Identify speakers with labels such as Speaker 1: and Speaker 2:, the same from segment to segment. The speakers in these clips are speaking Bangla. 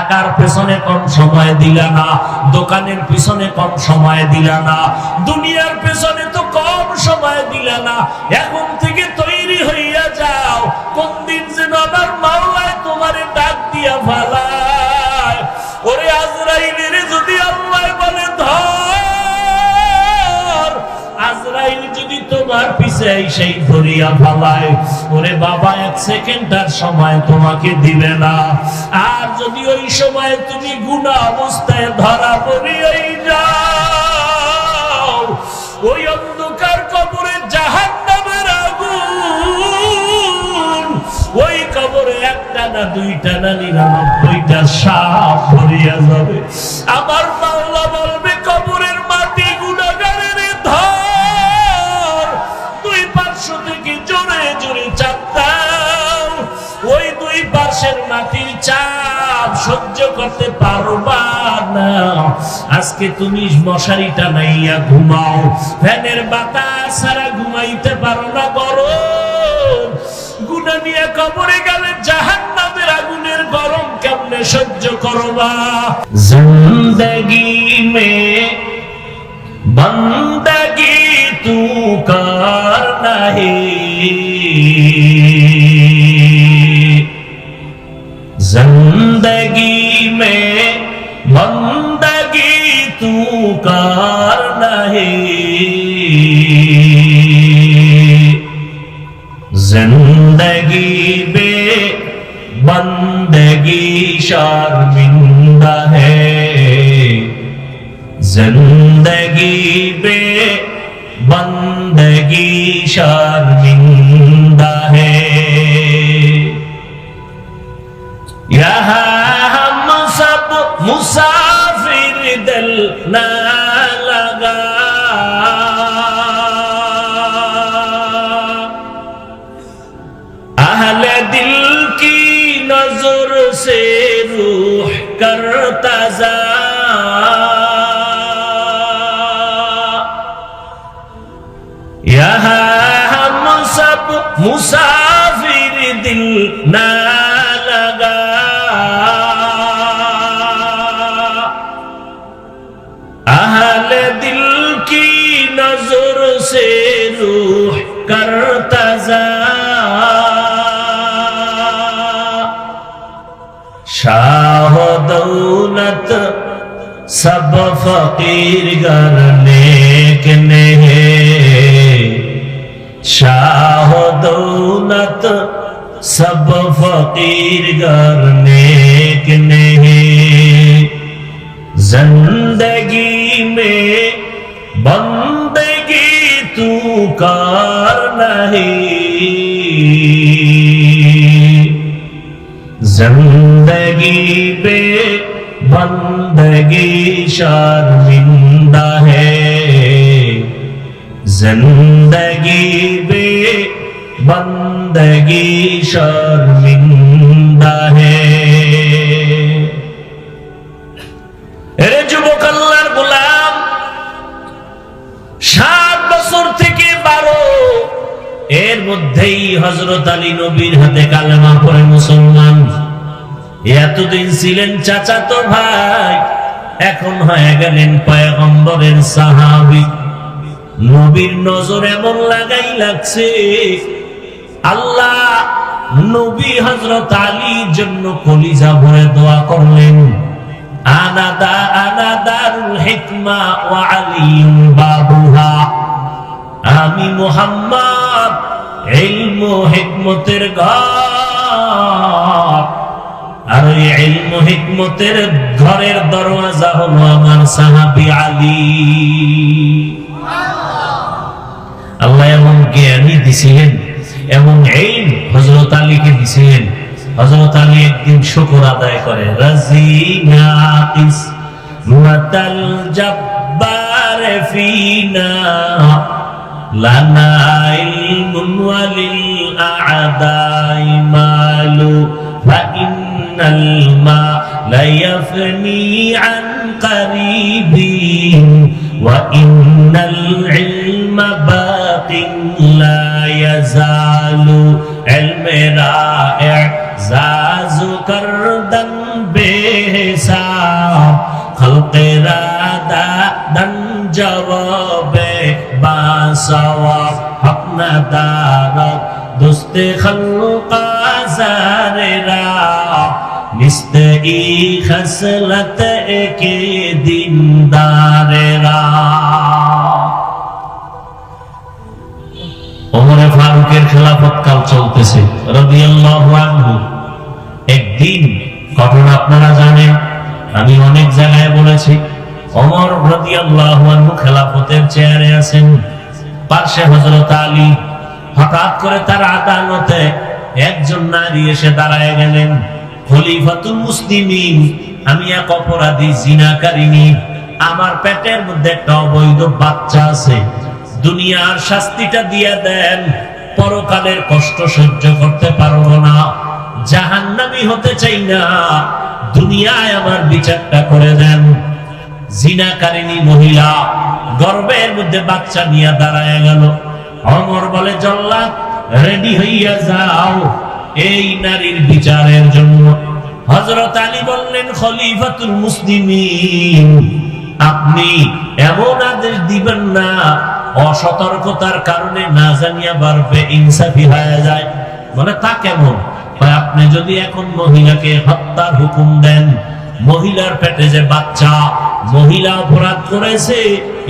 Speaker 1: টাকার পেছনে কম সময় দিলা না, দোকানের পিছনে কম সময় দিলা না, দুনিয়ার পেছনে তো কম সময় দিলা না। এখন থেকে তৈরি হইয়া যাও, কোন দিন যেন আমার মাওলায় তোমারে ডাক দিয়া ফালায়। ওরে আজরাইলের যদি আল্লাহ বলে ধর, আজরাইল যদি তোমার পিছে সেই ধরিয়া ফালায়, ওরে বাবা 1 সেকেন্ডের সময় তোমাকে দিবে না। আর যদি ওই সময় তুমি গুনাহ অবস্থায় ধরা পড়িয়াই যাও, ওই অন্ধকার কবরে জাহান্নামের আগুন, ওই কবরে 1টা না 2টা না 99টা সাপ ভরিয়া যাবে। আমার মাওলা বলবে কবরের মাটি গুনাহগারের ধর, 2 পার্শ্ব থেকে জোরে জোরে চাপ দাও। ওই 2 পার্শ্বের মাটির চাপ সহ্য করতে পারবা না। আজকে তুমি মশারিটা নাইয়া ঘুমাও, ফ্যানের বাতাস ছাড়া ঘুমাইতে পারো না, গরম। গুনাহ নিয়ে কবরে গেলে জাহান্নামের আগুনের গরম কেমনে সহ্য করবা? জিন্দেগি মে বন্দগি তু করনা হে, जिंदगी में बंदगी तू करना है, जिंदगी में बंदगी शर्मिंदा है, जिंदगी में बंदगी शर्मिंदा है। यहाँ हम सब मुसाफिर दिल न लगा, अहले दिल की नजर से रूह करता जा, यहाँ हम सब मुसाफिर दिल न लगा, अहले दिल की नजर से रूह करता जा, शाह दौलत सब फकीर गर नेक नहीं, शाह दौलत सब फकीर गर नेक नहीं, जिंदगी में बंदगी तू करना है, जिंदगी पे बंदगी शर्मिंदा है, जिंदगी पे बंदगी शर्मिंदा है। এরে যুবক আল্লাহর গোলাম, 7 বছর থেকে 12 এর মধ্যেই হযরত আলী নবীর হাতে কালেমা পড়ে মুসলমান। এতদিন ছিলেন চাচাতো ভাই, এখন হয়ে গেলেন পয়গম্বরের সাহাবী। নবীর নজর এমন লাগাই লাগছে, আল্লাহ নবী হযরত আলীর জন্য কলিজা ভরে দোয়া করলেন, আনাদারুল হিকমা ওয়া আলিয়ুম বাবুহা, আমি মুহাম্মদ ইলম ও হিকমতের ঘর, আর এই ইলম ও হিকমতের ঘরের দরওয়াজা হলো আমার সাহাবী আলী। আল্লাহ এমন জ্ঞানী দিছিলেন, এমন ইলম হযরত আলীকে দিছিলেন। হযরত আলী একদিন শুকর আদায় করে, রাজিনা কিসমাতাল জব্বার ফিনা, লানা ইলমুন ওয়ালিল আ'দাই মালু, ফা ইন্নাল মা লা ইয়াফনি আন কারিবিন, ওয়া ইন্নাল ইলমা বাকিন লা ইয়াজালু, ইলমে রা'i জাজু করদন বে হিসাব খালকেরা দান জবাবে বা সওয়াব হক না দারত দোস্তে খালকা জারেরা নিস্তে ই খসলত একে দিনদারেরা। ওমরে ফারুকের খেলাফত কাল চলতেছে রাদিয়াল্লাহু আনহু। একদিন ঘটনা আপনারা জানেন, আমি অনেক জায়গায় বলেছি, ওমর রাদিয়াল্লাহু আনহু খেলাফতের চেয়ারে আছেন, পাশে হযরত আলী। হঠাৎ করে তার আদালতে একজন নারী এসে দাঁড়ায় গেলেন, খলিফাতুল মুসলিমিন, আমি এক অপরাধী জিনাকারিনী, আমার পেটের মধ্যে একটা অবৈধ বাচ্চা আছে, দুনিয়ার শাস্তিটা দিয়ে দেন, পরকালের কষ্ট সহ্য করতে পারবো না, জাহান্নামী হতে চাই না, দুনিয়ায় আমার বিচারটা করে দেন। জিনাকারিনী মহিলা গর্ভের মধ্যে বাচ্চা নিয়ে দাঁড়ায় গেল। ওমর বলে, জল্লাদ রেডি হইয়া যাও এই নারীর বিচারের জন্য। হযরত আলী বললেন, খলিফাতুল মুসলিমিন, আপনি এমন আদেশ দিবেন না অসতর্কতার কারণে না জানিয়া বারবে ইনসাফি হয়ে যায়। বলে, তা কেমন? আপনি যদি এখন মহিলাকে হত্যার হুকুম দেন, মহিলার পেটে যে বাচ্চা, মহিলা অপরাধ করেছে,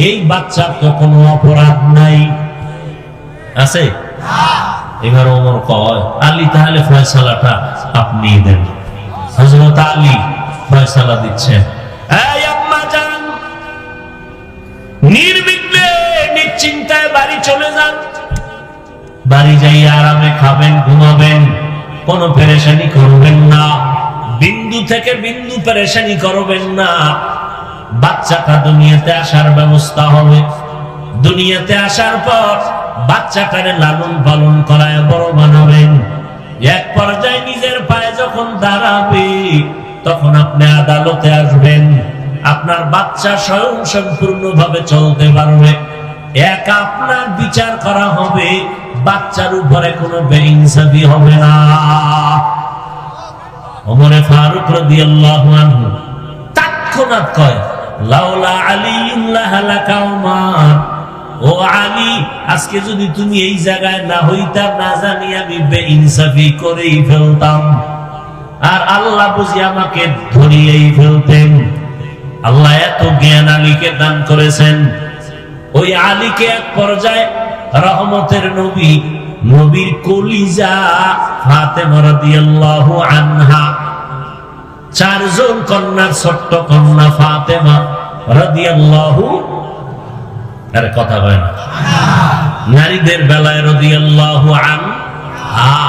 Speaker 1: এই বাচ্চার তো কোনো অপরাধ নাই, আছে? এবার ওমর কয়, আলী তাহলে ফয়সালাটা আপনি দেন। হযরত আলী ফয়সালা দিচ্ছেন। এই আম্মা জান, নির্বিঘ্নে নিশ্চিন্তায় বাড়ি চলে যান, বাড়ি যাই আরামে খাবেন, ঘুমাবেন, কোনো পেরেশানি করবেন না, বিন্দু থেকে বিন্দু পেরেশানি করবেন না। বাচ্চাটা দুনিয়াতে আসার ব্যবস্থা হবে, দুনিয়াতে আসার পর বাচ্চাটারে লালন পালন করায় বড় বানাবেন। এক পর্যায়ে নিজের পায়ে যখন দাঁড়াবে, তখন আপনি আদালতে আসবেন, আপনার বাচ্চা স্বয়ং সম্পূর্ণভাবে চলতে পারবে, একা আপনার বিচার করা হবে, বাচ্চার উপরে কোনো বেইনসাফি হবে না। ওমরে ফারুক রাদিয়াল্লাহু আনহু তৎক্ষণাৎ কয়, লাউলা আলিয়্যুন লাহালাকা উমর, ও আলী, আজকে যদি তুমি এই জায়গায় না হইতা, না জানি আমি বেইনসাফি করেই ফেলতাম, আর আল্লাহ বুঝি আমাকে ধরিয়েই ফেলতেন। আল্লাহ এত জ্ঞান আলীকে দান করেছেন। ওই আলীকে এক পর্যায়ে রহমতের নবী, নবীর কলিজা ফাতেমা রাদিয়াল্লাহু আনহা, চারজন কন্যার ছোট্ট কন্যা ফাতেমা রাদিয়াল্লাহু, আরে কথা হয় না, নারীদের বেলায় রাদিয়াল্লাহু আনহা,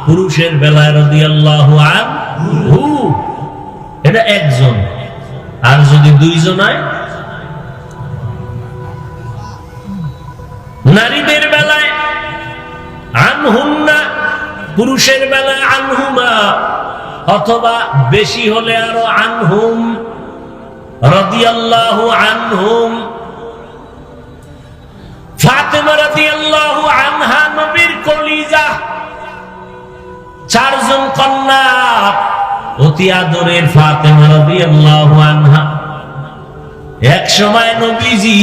Speaker 1: পুরুষের বেলায় রাদিয়াল্লাহু আনহু, এটা একজন। আর যদি দুইজন হয়, নারীদের বেলায় আনহুন্না, পুরুষের বেলায় আনহুমা, অথবা বেশি হলে আরো আনহুম রাদিয়াল্লাহু আনহুম। ফাতেমা রাদিয়াল্লাহু আনহা নবীর কলিজা, চারজন কন্যা, অতি আদরের ফাতেমা রাদিয়াল্লাহু আনহা। এক সময় নবীজি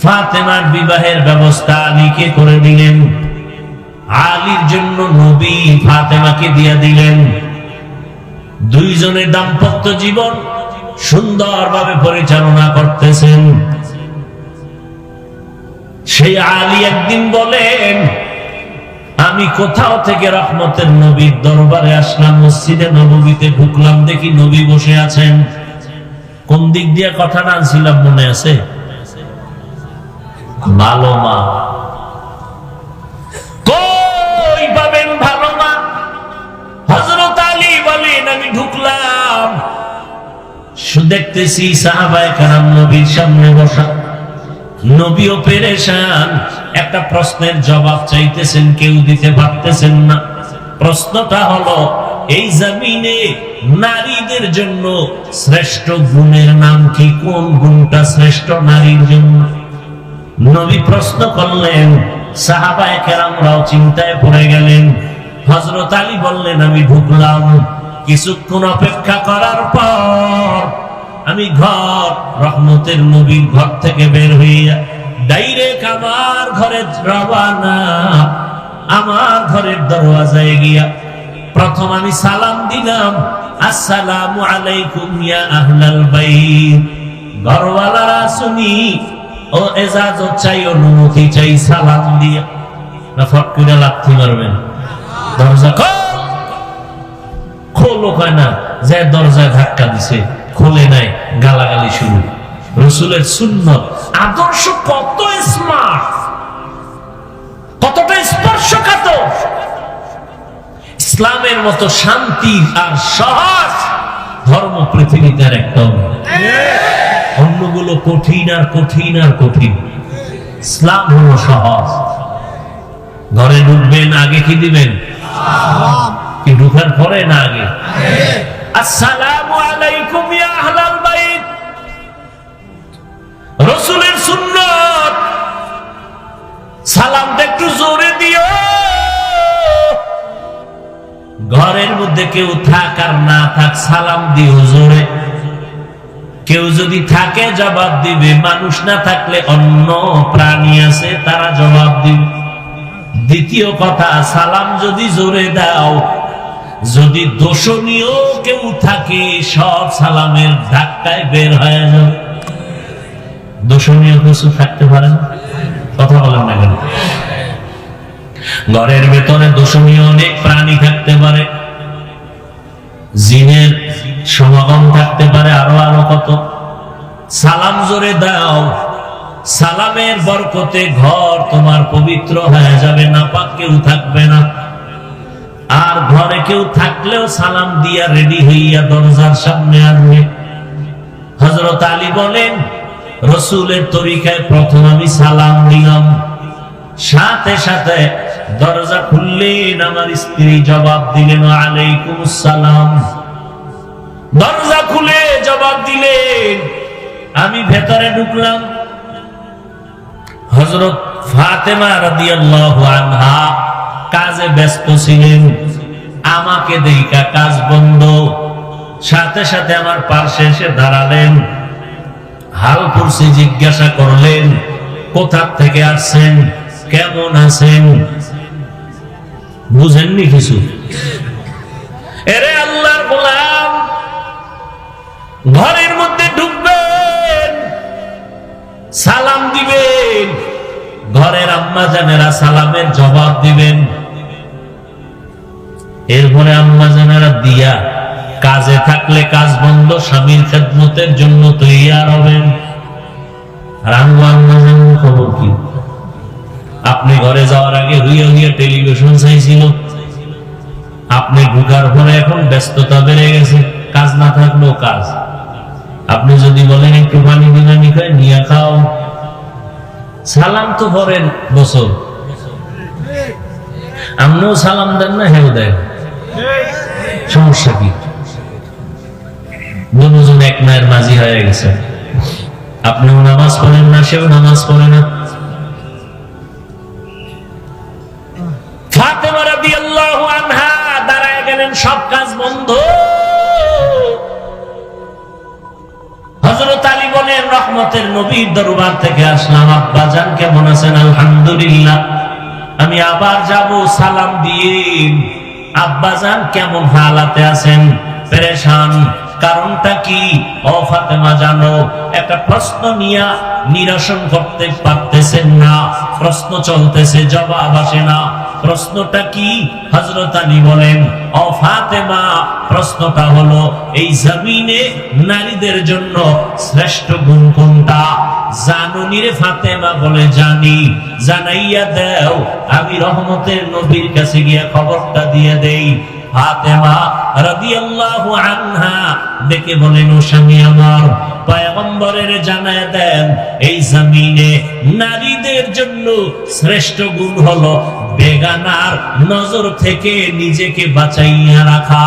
Speaker 1: ফাতেমার বিবাহের ব্যবস্থা আলীকে করে দিলেন, আলীর জন্য নবী ফাতেমাকে দিয়ে দিলেন। দুইজনের দাম্পত্য জীবন সুন্দরভাবে পরিচালনা করতেছেন। সেই আলী একদিন বলেন, আমি কোথাও থেকে রহমতের নবীর দরবারে আসলাম, মসজিদে নববীতে ঢুকলাম, দেখি নবী বসে আছেন। কোন দিক দিয়ে কথাটা আনছিলাম মনে আছে? ভালো মা। কই পাবেন ভালো মা? হযরত আলী বলেন, আমি ঢুকলাম, দেখতেছি সাহাবায়ে কেরাম নবীর সামনে বসা, নবীও পেরেশান, একটা প্রশ্নের জবাব চাইতেছেন, কেউ দিতে পারতেছেন না। প্রশ্নটা হলো, এই জমিনে নারীদের জন্য শ্রেষ্ঠ গুণের নাম কি? কোন গুণটা শ্রেষ্ঠ নারীর জন্য? নবী প্রশ্ন করলেন, সাহাবায়ে কেরামরাও চিন্তায় পড়ে গেলেন। হযরত আলী বললেন, আমি ঢুকলাম, কিছুক্ষণ অপেক্ষা করার পর আমি ঘর রহমতের নবীর ঘর থেকে বের হইয়া ডাইরেক্ট আমার ঘরে রওয়ানা। আমার ঘরের দরওয়াজায় গিয়া প্রথম আমি সালাম দিলাম, আসসালামু আলাইকুম ইয়া আহলাল বাইত। ঘরওয়ালারা শুনি ও এজাজত চাই, অনুমতি চাই সালাম দিয়া, না ফট করে লাথি মারবেন? দরজা খোলো কয় না, যে দরজায় ধাক্কা দিছে খোলে নাই, গালাগালি শুরু। রাসূলের সুন্নাত আদর্শ কত স্মার্ট, কতটা স্পর্শকাতর। ইসলামের মতো শান্তি আর সহজ ধর্ম পৃথিবীতে আর একটাও নেই। অন্যগুলো কঠিন আর কঠিন আর কঠিন, ইসলাম হলো সহজ। ঘরে ঢুকবেন, আগে কি দিবেন? কি ঢুকার পরে না আগে? আসসালামু আলাইকুম ইয়া আহলাল বাইত। রাসূলের সুন্নাত সালামটা একটু জোরে দিও। ঘরের মধ্যে কেউ থাক আর না থাক সালাম দিও জোরে। কেউ যদি থাকে জবাব দিবে, মানুষ না থাকলে অন্য প্রাণী আছে তারা জবাব দিবে। দ্বিতীয় কথা, সালাম যদি জোরে দাও, যদি দোষণীয় কেউ থাকে সব সালামের ধাক্কায় বের হয়ে যাবে। দোষণীয় কিছু থাকতে পারে না, কথা বলেন না কেন? ঘরের ভেতরে দোষণীয় অনেক প্রাণী থাকতে পারে, জিনের সমাগম থাকতে পারে, আরো আরো কত। সালাম জোরে দাও, সালামের বরকতে ঘর তোমার পবিত্র হয়ে যাবে, নাপাক কেউ থাকবে না। আর ঘরে কেউ থাকলেও সালাম দিয়া রেডি হইয়া দরজার সামনে আসবে। হযরত আলী বলেন, রাসূলের তরিকায় প্রথম আমি সালাম দিলাম, সাথে সাথে দরজা খুললেন, আমার স্ত্রী জবাব দিলেন ওয়ালাইকুমুস সালাম। দরজা খুলে জবাব দিলেন, আমি ভেতরে ঢুকলাম। হযরত ফাতেমা রাদিয়াল্লাহু আনহা কাজে ব্যস্ত ছিলেন, আমাকে দেখা কাজ বন্ধ, সাথে সাথে আমার পাশে এসে দাঁড়ালেন, হাল পুরসি জিজ্ঞাসা করলেন, কোথা থেকে আসছেন, কেমন আছেন? বুঝেননি কিছু? এরে আল্লাহর গোলাম, ঘরের মধ্যে ঢুকবেন, সালাম দিবেন, ঘরের আম্মা জানেরা সালামের জবাব দিবেন। এরপরে আম্মা জানেরা দিয়া কাজে থাকলে কাজ বন্ধ, স্বামীর খেদমতের জন্য তৈয়ার হবেন। আর আম্মা জানার খবর কি? আপনি ঘরে যাওয়ার আগে হুইয়া হুইয়া টেলিভিশন চাইছিল, আপনি ঢুকার পরে এখন ব্যস্ততা বেড়ে গেছে, কাজ না থাকলেও কাজ। আপনি যদি বলেন একটু পানি বিরিয়ানি খাই, নিয়ে খাও। সালাম তো করেন বছর, আপনিও সালাম দেন না, হেউ দেন, সমস্যা কি? দুজন এক মায়ের মাঝি হয়ে গেছে, আপনিও নামাজ পড়েন না, সেও নামাজ পড়ে না। ফাতেমা রাদিয়াল্লাহু আনহা দাঁড়ায় গেলেন, সব কাজ বন্ধ। হযরত আলী বলেন, রহমতের নবীর দরবার থেকে আসলাম, আব্বাজান কেমন আছেন? আলহামদুলিল্লাহ। আমি আবার যাব, সালাম দিয়ে আব্বাজান কেমন হালাতে আছেন? পেরেশান। কারণটা কি? ও ফাতেমা জানো, একটা প্রশ্ন নিয়ে নিরসন করতে পারতেছেন না, প্রশ্ন চলতেছে, জবাব আসে না। প্রশ্নটা কি? হযরত আলী বলেন, ও ফাতেমা, প্রশ্নটা হলো এই জমিনে নারীদের জন্য শ্রেষ্ঠ গুণ কোনটা? জানুনি রে ফাতেমা? বলে জানি। জানাইয়া দাও, আমি রহমতের নবীর কাছে গিয়ে খবরটা দিয়ে দেই। ফাতেমা রাদিয়াল্লাহু আনহা দেখে বলেন, ও স্বামী আমার, পয়গম্বরের জানায় দেন এই জমিনে নারীদের জন্য শ্রেষ্ঠ গুণ হলো বেগানার নজর থেকে নিজেকে বাঁচাইয়া রাখা।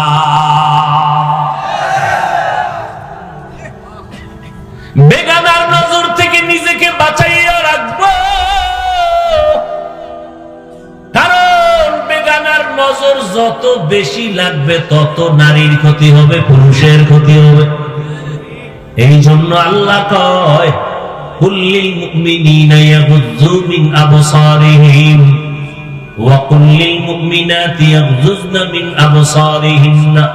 Speaker 1: বেগানার নজর থেকে নিজেকে বাঁচাইয়া রাখবো, কারণ বেগানার নজর যত বেশি লাগবে তত নারীর ক্ষতি হবে, পুরুষের ক্ষতি হবে। এই জন্য আল্লাহ কয় কুল্লিল মুমিনিনা ইয়াগুযযু মিন আবসারিহিম ওয়া কুল্লিল মুমিনাতি ইয়াগুযযনা মিন আবসারিহিন্না।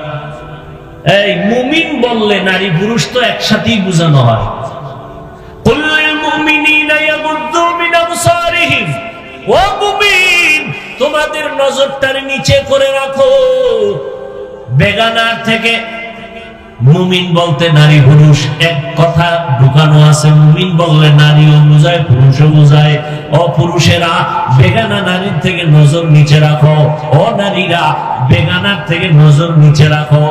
Speaker 1: এই মুমিন বললে নারী পুরুষ তো একসাথেই বোঝানো হয়। কুল্লিল মুমিনিনা ইয়াগুযযু মিন আবসারিহিম, ও মুমিন তোমাদের নজরটার নিচে করে রাখো বেগানার থেকে। মুমিন বলতে নারী পুরুষ এক কথা ঢুকানো আছে। মুমিন বললে নারীও বোঝায়, পুরুষও বোঝায়। ও পুরুষেরা বেগানা নারীর থেকে নজর নিচে রাখো, ও নারীরা বেগানার থেকে নজর নিচে রাখো।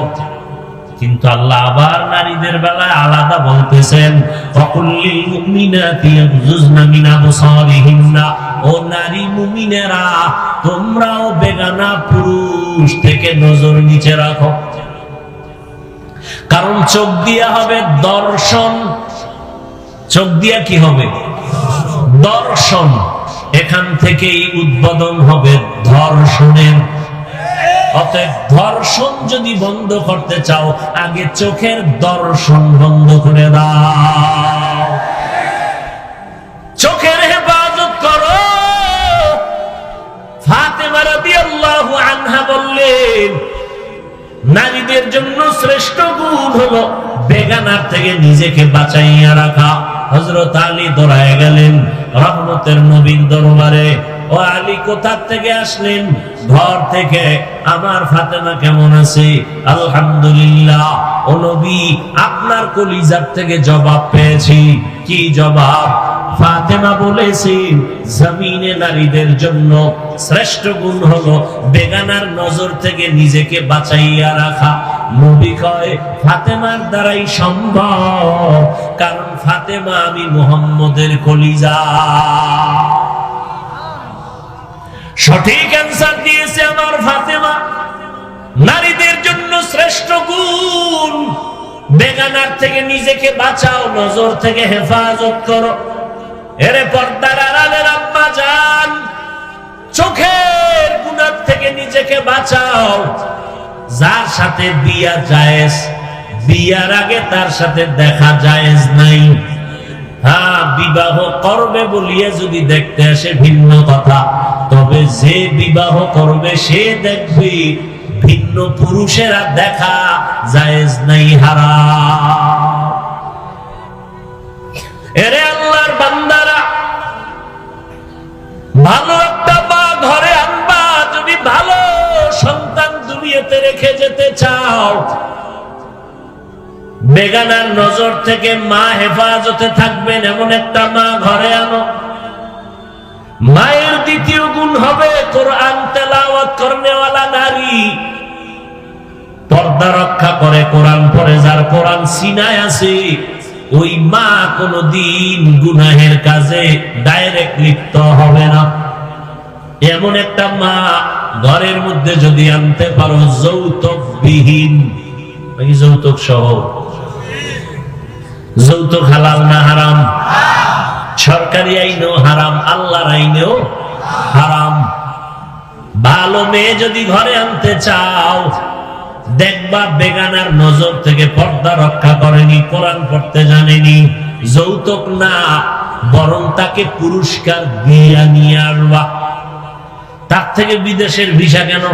Speaker 1: কিন্তু আল্লাহ আবার নারীদের বেলায় আলাদা বলতেছেন ওয়াকুল্লিল মুমিনাতি ইয়াগুযযনা মিন আবসারিহিন্না, ও নারী মুমিনেরা তোমরাও বেগানা পুরুষ থেকে নজর নিচে রাখো। কারণ চোখ দিয়া হবে দর্শন। চোখ দিয়া কি হবে? দর্শন। এখান থেকেই উদ্বোধন হবে ধর্ষণের। অতএব ধর্ষণ যদি বন্ধ করতে চাও আগে চোখের দর্শন বন্ধ করে দাও, চোখের হেফাজত করো। ফাতেমা রাদিয়াল্লাহু আনহা বললেন নারীদের জন্য শ্রেষ্ঠ গুণ হলো বেগানার থেকে নিজেকে বাঁচাইয়া রাখা। হযরত আলী দৌড়ায় গেলেন রহমতের নবীর দরবারে। ও আলী কোথা থেকে আসলেন? ঘর থেকে। আমার ফাতেমা কেমন আছে? আলহামদুলিল্লাহ। ও নবী আপনার কলিজার থেকে জবাব পেয়েছি। কি জবাব? ফাতেমা বলেছে জমিনে নারীদের জন্য শ্রেষ্ঠ গুণ হলো বেগানার নজর থেকে নিজেকে বাঁচাইয়া রাখা। নবী কয় ফাতেমার দ্বারাই সম্ভব, কারণ ফাতেমা আমি মুহাম্মদের কলিজা। সঠিক অ্যানসার দিয়েছে আমার ফাতেমা। নারীদের জন্য শ্রেষ্ঠ গুণ বেগানার থেকে নিজেকে বাঁচাও, নজর থেকে হেফাজত করো। এরে পর্দার আড়ালের আম্মা জান, চোখের গুনাহ থেকে নিজেকে বাঁচাও। যার সাথে বিয়া জায়েজ, বিয়ার আগে তার সাথে দেখা জায়েজ নাই। হ্যাঁ, বিবাহ করবে বলিয়ে যদি দেখতে আসে ভিন্ন কথা, তবে যে বিবাহ করবে সে দেখবে ভিন্ন পুরুষেরা দেখা জায়েজ নাই, হারাম। এরে আল্লাহর বান্দারা, ভালো একটা মা ঘরে আনবা যদি ভালো সন্তান দুনিয়াতে রেখে যেতে চাও। বেগানার নজর থেকে মা হেফাজতে থাকবেন এমন একটা মা ঘরে আনো। মায়ের দ্বিতীয় গুণ হবে কোরআন তেলাওয়াত করনেওয়ালা নারী। পর্দা রক্ষা করে, কোরআন পড়ে, যার কোরআন সিনায় আছে, ওই মা কোনদিন গুনাহের কাজে ডাইরেক্ট লিপ্ত হবে না। এমন একটা মা ঘরের মধ্যে যদি আনতে পারো যৌতুক বিহীন, যৌতুক সহ। যৌতুক হালাল না হারাম? সরকারি আইনেও হারাম, আল্লাহর আইনেও হারাম। ভালো মেয়ে যদি ঘরে আনতে চাও, দেখবা বেগানার নজর থেকে পর্দা রক্ষা করেনি, কোরআন পড়তে জানেনি, যৌতুক না, বরং তাকে পুরস্কার দিয়ে নিয়ে আসবা। তার থেকে বিদেশের ভিসা কেন?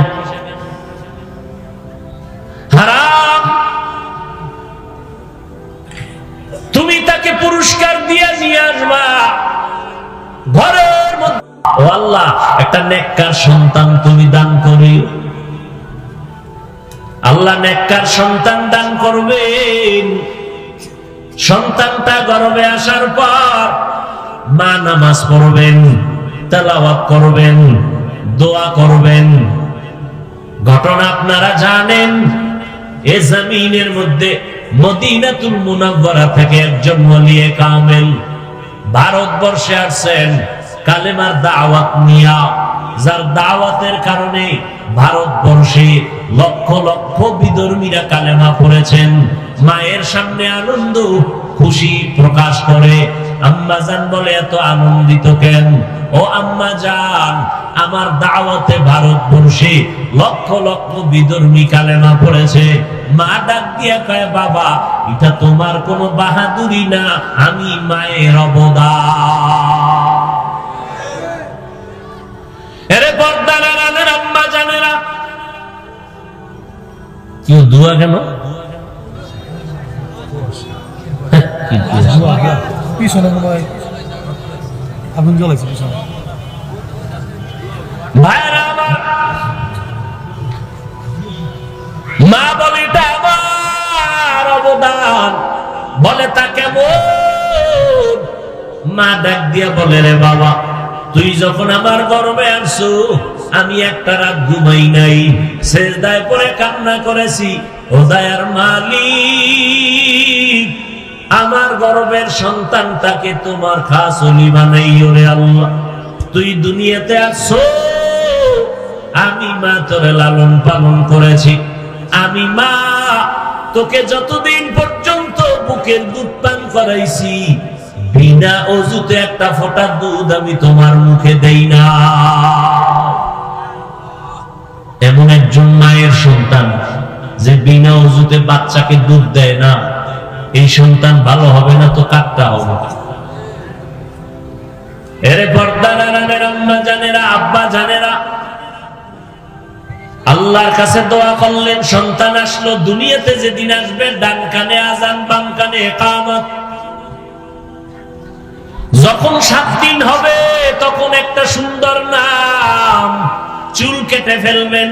Speaker 1: হারাম। তুমি তাকে পুরস্কার দিয়ে নিয়ে আসবা ঘরের মধ্যে। ও আল্লাহ, একটা নেককার সন্তান তুমি দান করিও। আল্লাহ নেককার সন্তান দান করবেন। সন্তানটা গর্ভে আসার পর মা নামাজ পড়বেন, তেলাওয়াত করবেন, দোয়া করবেন। ঘটনা আপনারা জানেন। এ জমিনের মধ্যে মদিনাতুল মুনাওয়ারা থেকে একজন ওলিয়ে কামেল ভারতবর্ষে আসছেন কালেমার দাওয়াত নিয়া, যার দাওয়াতের কারণে ভারতবর্ষে লক্ষ লক্ষ বিধর্মীরা কালেমা পড়েছেন। মায়ের সামনে আনন্দ খুশি প্রকাশ করে। আম্মা জান বলে এত আনন্দিত কেন? ও আম্মা জান, আমার দাওয়াতে ভারতবর্ষে লক্ষ লক্ষ বিধর্মী কালেমা পড়েছে। মা ডাক দিয়া কয়, বাবা এটা তোমার কোনো বাহাদুরি না, আমি মায়ের অবদান। এরে পর্দার আম্মা জানেরা, কেউ দোয়া কেন
Speaker 2: পিছনে মনে হয় আগুন জ্বলাইছে পিছনে।
Speaker 1: ভাইরা আমার, মা বলে এটা আমার অবদান। বলে তা কেমন? মা ডাক দিয়া বলে, রে বাবা তুই যখন আমার গর্ভে আসছো, আমি একটা রাত ঘুমাই নাই, সেজদায় পড়ে কান্না করেছি, ও দয়ার মালিক আমার গর্ভের সন্তানটাকে তোমার খাস ওলি বানাইও রে আল্লাহ। তুই দুনিয়াতে আসছো, আমি মা তোরে লালন পালন করেছি। আমি মা তোকে যতদিন পর্যন্ত বুকের দুধ পান করাইছি, বিনা অজুতে একটা ফোঁটা দুধ আমি তোমার মুখে দেই না। এমন একজন মায়ের সন্তান যে বিনা অজুতে বাচ্চাকে দুধ দেয় না, এই সন্তান ভালো হবে না তো কাটটা হবে। এরে পর্দার আড়ালের আম্মা জানেরা, আব্বা জানেরা, আল্লাহর কাছে দোয়া করলেন, সন্তান আসলো। দুনিয়াতে যেদিন আসবে ডান কানে আযান, বাম কানে ইকামত। যখন 7 দিন হবে তখন একটা সুন্দর নাম, চুল কেটে ফেলবেন,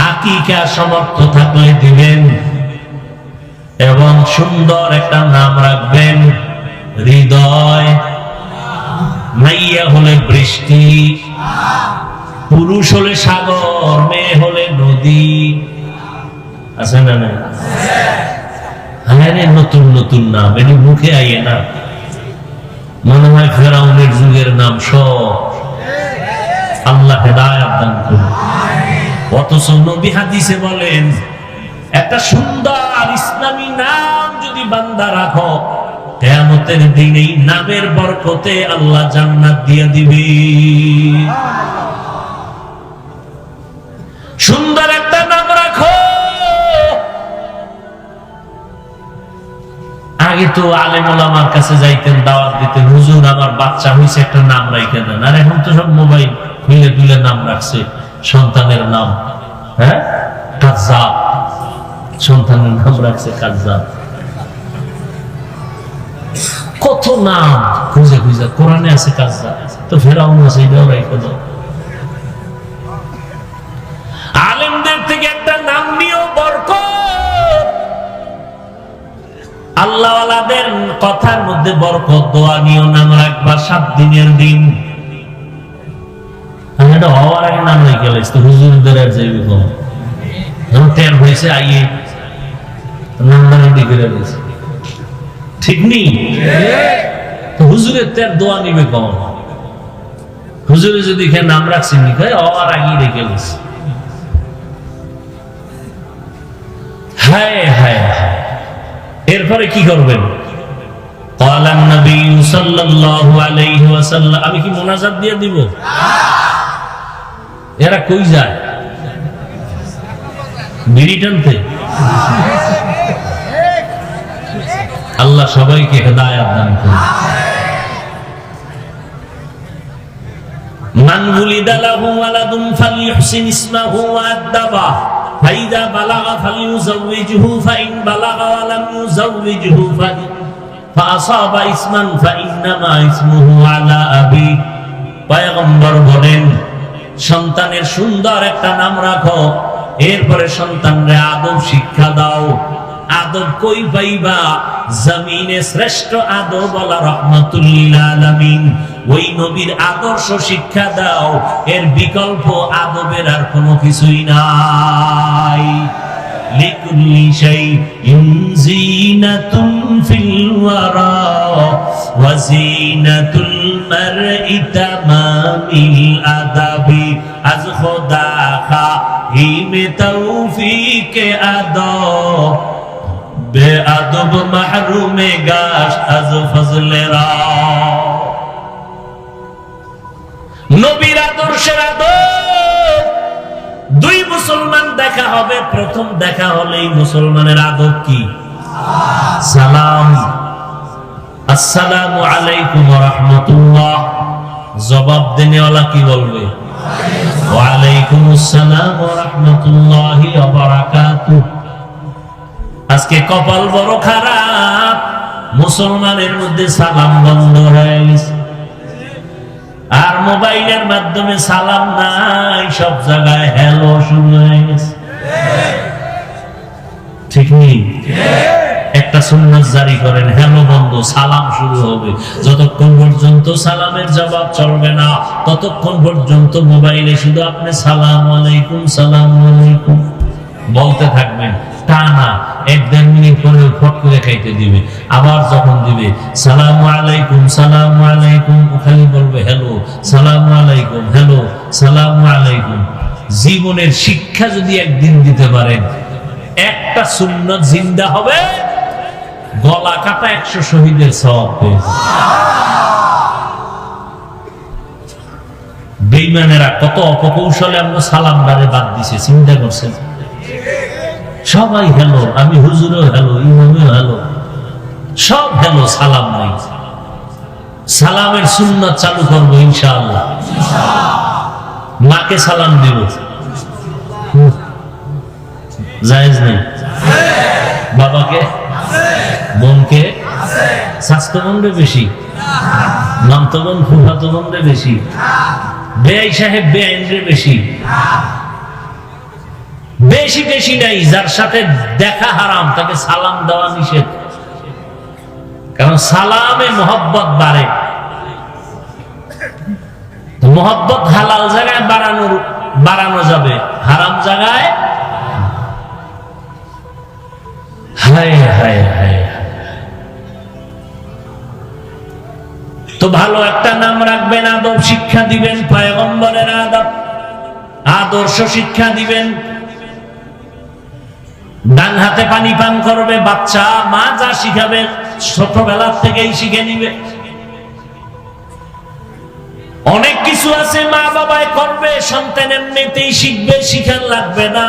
Speaker 1: আকিকা সমর্থ থাকলে দিবেন, এবং সুন্দর একটা নাম রাখবেন হৃদয়। মাইয়া হলে বৃষ্টি, পুরুষ হলে সাগর, মেয়ে হলে নদী। আছে না? না হ্যাঁ, নতুন নতুন নাম, এটি মুখে আইয়ে না, মনে হয় ফেরাউনের যুগের নাম সব। আল্লাহ হেদায়েত দান করুন। অথচ নবী হাদিসে বলেন, একটা সুন্দর ইসলামী নাম যদি বান্দা রাখো, কিয়ামতের দিন এই নামের বরকতে আল্লাহ জান্নাত দিয়ে দিবে। সুন্দর একটা নাম রাখো। আগে তো আলেম ওলামার কাছে যাইতেন, দাওয়াত দিতেন, হুজুর আমার বাচ্চা হয়েছে একটা নাম রাখে দেন। আর এখন তো সব মোবাইল খুলে খুলে নাম রাখছে সন্তানের নাম। হ্যাঁ, কাজ্জাব, সন্তানের নাম রাখছে কাজ্জাব। কত নাম খুঁজে খুঁজে, কোরআনে আছে কাজ্জাব, তো ফেরাউন আছে, এটাও রাখে দাও। আলেমদের থেকে একটা নাম নিয়েও বরকত। আল্লাহওয়ালাদের কথার মধ্যে বরকত। দোয়া নিয়েও নাম রাখবা 7 দিনের দিন। এটা হওয়ার আগে নাম রেখে গেলে তো হুজুরদের আর যাইবে কম, যখন টের হয়েছে আইয়ে নাম্বারে লিখে রেখেছে, ঠিক নেই? তো হুজুরের তের দোয়া নিবে কম। হুজুরে যদি এখানে নাম রাখছেন হওয়ার আগেই রেখে গেছে। হায় হায় হায়। এরপরে কি করবেন? ক্বালান নবী সাল্লাল্লাহু আলাইহি ওয়াসাল্লাম। আমি কি মোনাজাত দিয়ে দিব? এরা কই যায়? বিড়ি টানতে? আল্লাহ সবাইকে হেদায়েত দান করুন। মান উলিদা লাহু ওয়ালাদুন ফালইহসিন ইসমাহু ওয়া আদাবা ফাইদা বালাগা ফালইউযাওইজহু ফাইন বালাগা ওয়া লাম ইউযাওইজহু ফাআসাবা ইসমান ফাইন্নামা ইসমুহু আলা আবি। পয়গম্বর বলেন, সন্তানের সুন্দর একটা নাম রাখো, এরপরে সন্তানরে আদব শিক্ষা দাও। আদব কই পাইবা? জমিনে শ্রেষ্ঠ আদব ওয়ালা রাহমাতুল লিল আলামিন, ওই নবীর আদর্শ শিক্ষা দাও। এর বিকল্প আদবের আর কোনো কিছুই নাই। লিকুল্লি শাইইন যিনাতুন ফিল ওয়ারা ওয়া যিনাতুল মারই তামামিল আদাবি। আজ খোদা খাহিমে তৌফিকে আদব, বেআদব মাহরুমে গাশ আজ ফজলেরা। নবীর আদর্শ মানুষের আদব। দুই মুসলমান দেখা হবে, প্রথম দেখা হলেই মুসলমানের আদব কি? সালাম। আসসালামু আলাইকুম ওয়া রাহমাতুল্লাহ। জবাব দেনেওয়ালা কি বলবে? ওয়া আলাইকুমুস সালাম ওয়া রাহমাতুল্লাহি ওয়া বারাকাতুহু। আজকে কপাল বড় খারাপ, মুসলমানের মধ্যে সালাম বন্ধ হয়ে গেছে। আর মোবাইলের মাধ্যমে সালাম নাই, সব জায়গায় হ্যালো শুরু হয়ে গেছে। ঠিক নেই? একটা সুন্নাত জারি করেন, হ্যালো বন্ধ, সালাম শুরু হবে। যতক্ষণ পর্যন্ত সালামের জবাব চলবে না, ততক্ষণ পর্যন্ত মোবাইলে শুধু আপনি সালাম আলাইকুম বলতে থাকবেন। টানা 1-1.5 মিনিট পরে ফট করে খাইতে দিবে। আবার যখন দিবে সালামু আলাইকুম খালি বলবে হ্যালো, সালামু আলাইকুম, হ্যালো, সালামু আলাইকুম। জীবনের শিক্ষা যদি একদিন দিতে পারেন, একটা সুন্নাত জিন্দা হবে, গলা কাটা 100 শহীদের সওয়াব পেয়ে। বেঈমানেরা কত অপকৌশলে আমরা সালামদারে বাদ দিছে, চিন্তা করছেন? সবাই হ্যালো, আমি হুজুরও হ্যালো, ইমামও হ্যালো, সব হ্যালো, সালাম নাই। সালামের সুন্নাত চালু করবো ইনশাআল্লাহ। মাকে সালাম দিব, জায়েজ নেই? বাবাকে, বোনকে, স্বাস্থ্য বোনরে বেশি, নামতো বোন ফুফাতো বোনরে বেশি, বেআই সাহেব বেআইনরে বেশি, বেশি বেশি নাই। যার সাথে দেখা হারাম তাকে সালাম দেওয়া নিষেধ, কারণ সালামে মোহব্বত বাড়ে। মোহব্বত হালাল জায়গায় বাড়ানো যাবে, হারাম জায়গায় হায় হায় হায়। তো ভালো একটা নাম রাখবেন, আদব শিক্ষা দিবেন, পয়গম্বরের আদব আদর্শ শিক্ষা দিবেন। ডান হাতে পানি পান করবে বাচ্চা, মা যা শিখাবে ছোটবেলার থেকেই শিখে নিবে। অনেক কিছু আছে মা বাবাই করবে, সন্তান এমনিতেই শিখবে, শিখান লাগবে না।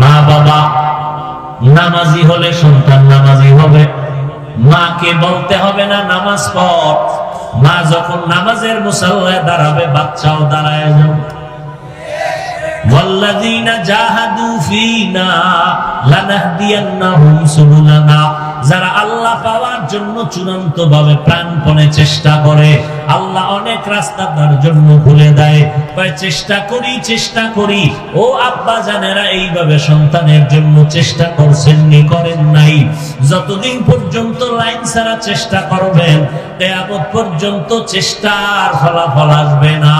Speaker 1: মা বাবা নামাজি হলে সন্তান নামাজি হবে, মাকে বলতে হবে না নামাজ পড়। মা যখন নামাজের মুসাল্লায় দাঁড়াবে, বাচ্চাও দাঁড়ায় যাবে। ওয়াল্লাযীনা জাহাদু ফীনা লানাহদিয়ান্নাহুম সুবুলানা। যারা আল্লাহ পাওয়ার জন্য চূড়ান্তভাবে প্রাণপণে চেষ্টা করে, আল্লাহ অনেক রাস্তা তার জন্য খুলে দেয়। চেষ্টা করি। ও আব্বা জানেরা, এইভাবে সন্তানের জন্য চেষ্টা করছেননি, করেন নাই? যতদিন পর্যন্ত লাইন ছাড়া চেষ্টা করবেন, কিয়ামত পর্যন্ত চেষ্টার ফলাফল আসবে না।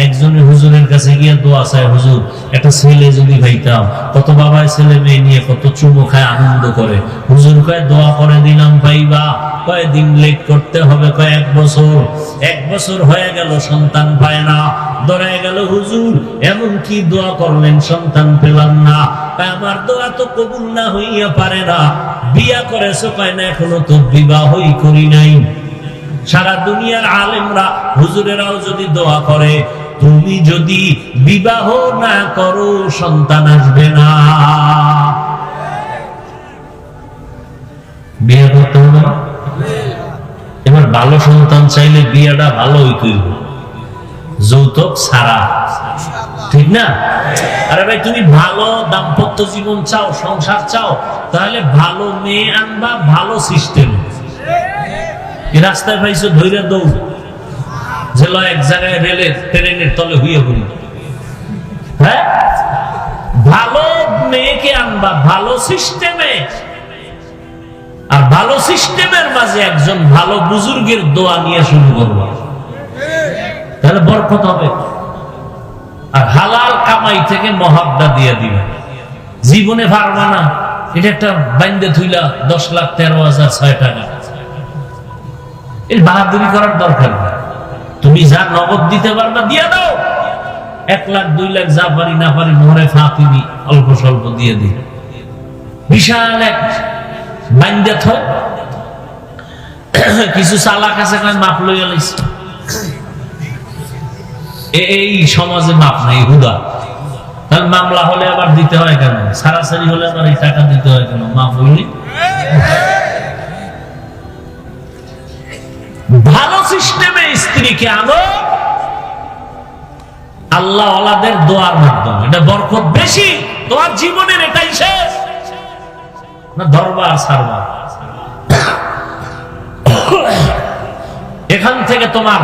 Speaker 1: একজনের হুজুরের কাছে গিয়ে দোয়া চায়, হুজুর একটা ছেলে যদি পাইতাম। কত বাবাই ছেলে মেয়ে নিয়ে কত চুমো খায়, আনন্দ করে। হুজুর কয় দোয়া করে দিলাম পাইবা। কয়েকদিন লেট করতে হবে, কয়েক বছর। 1 বছর হয়ে গেল, সন্তান পায় না। ধরে গেল হুজুর এমন কি দোয়া করলেন, সন্তান পেলাম না। আমার দোয়া তো কবুল না হইয়া পারে না। বিয়া করেছো, কয় না এখনো তো বিবাহই করি নাই। সারা দুনিয়ার আলেমরা হুজুরেরাও যদি দোয়া করে, তুমি যদি বিবাহ না করো সন্তান আসবে না। বিয়ে করতে হবে না? এবার ভালো সন্তান চাইলে বিয়েটা ভালো হইতে হবে, যৌতুক ছাড়া, ঠিক না? আরে ভাই, তুমি ভালো দাম্পত্য জীবন চাও, সংসার চাও, তাহলে ভালো মেয়ে আনবা, ভালো সিস্টেম। রাস্তায় পাইছো ধৈর্য দৌড়, যে এক জায়গায় রেলের ট্রেনের তলে হইয়া পড়ি। হ্যাঁ, ভালো মেয়েকে আনবা ভালো সিস্টেমে, আর ভালো সিস্টেমের মাঝে একজন ভালো বুজুর্গের দোয়া নিয়ে শুরু করবা, তাহলে বরকত হবে। আর হালাল কামাই থেকে মহাব্বা দিয়ে দিবে। জীবনে পারবা না, এটা একটা বাইন্দে থুইলা 10,13,006 টাকা, এর বাহাদুরি করার দরকার নেই। তুমি যা নগদ দিতে পারবা দিয়ে দাও। 1 লাখ 2 লাখ যা পারি না পারি মোহরে ফাঁকি অল্প স্বল্প দিয়ে দিই। বিশাল এক বাইন্দে থ কিছু চালাক আছে, মাপ লইয়া লাইছে, এই সমাজে মাপ নাই, হুদা। তাহলে মামলা হলে আবার দিতে হয় কেন? সারাসারি হলে আবার এই টাকা দিতে হয় কেন? মাপ হইলে ভালো সিস্টেমে স্ত্রীকে আনো আল্লাহ ওয়ালাদের দোয়ার মাধ্যমে। এটা বরকত বেশি। তোমার জীবনের এটাই শেষ না দরবার সারবার। এখান থেকে তোমার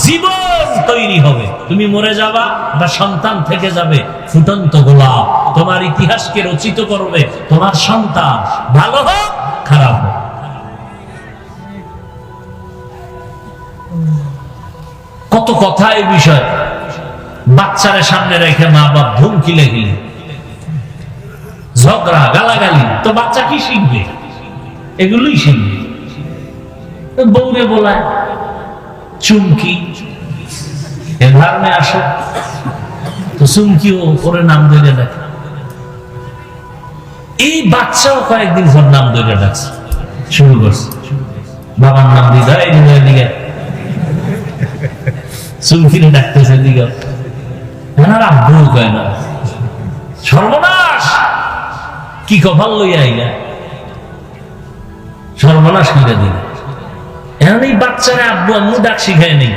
Speaker 1: জীবন তৈরি হবে। তুমি মরে যাবা, বা সন্তান থেকে যাবে ফুটন্ত গোলাপ। তোমার ইতিহাসকে রচিত করবে তোমার সন্তান, ভালো হোক খারাপ হোক। কত কথা এই বিষয়। বাচ্চারা সামনে রেখে মা বাপ ধুমকি লেগিলে ঝগড়া গালাগালি, তো বাচ্চা কি শিখবে? এগুলোই শিখবে। বউরে বলায় চুমকি, এধার মে আসো, তো চুমকিও করে নাম ধরে ডাকে। এই বাচ্চাও কয়েকদিন পর নাম ধরে ডাকছে, শুরু করছে। বাবার নাম দিদা, এই দিকে চুমকিরে ডাকতেছে, দিকে আব্বু কয় না। সর্বনাশ, কি কপাল লইয়া আইলা, সর্বনাশ করে দিলে। এখন এই বাচ্চারা আব্বু আম্মু ডাক শিখায় নেই,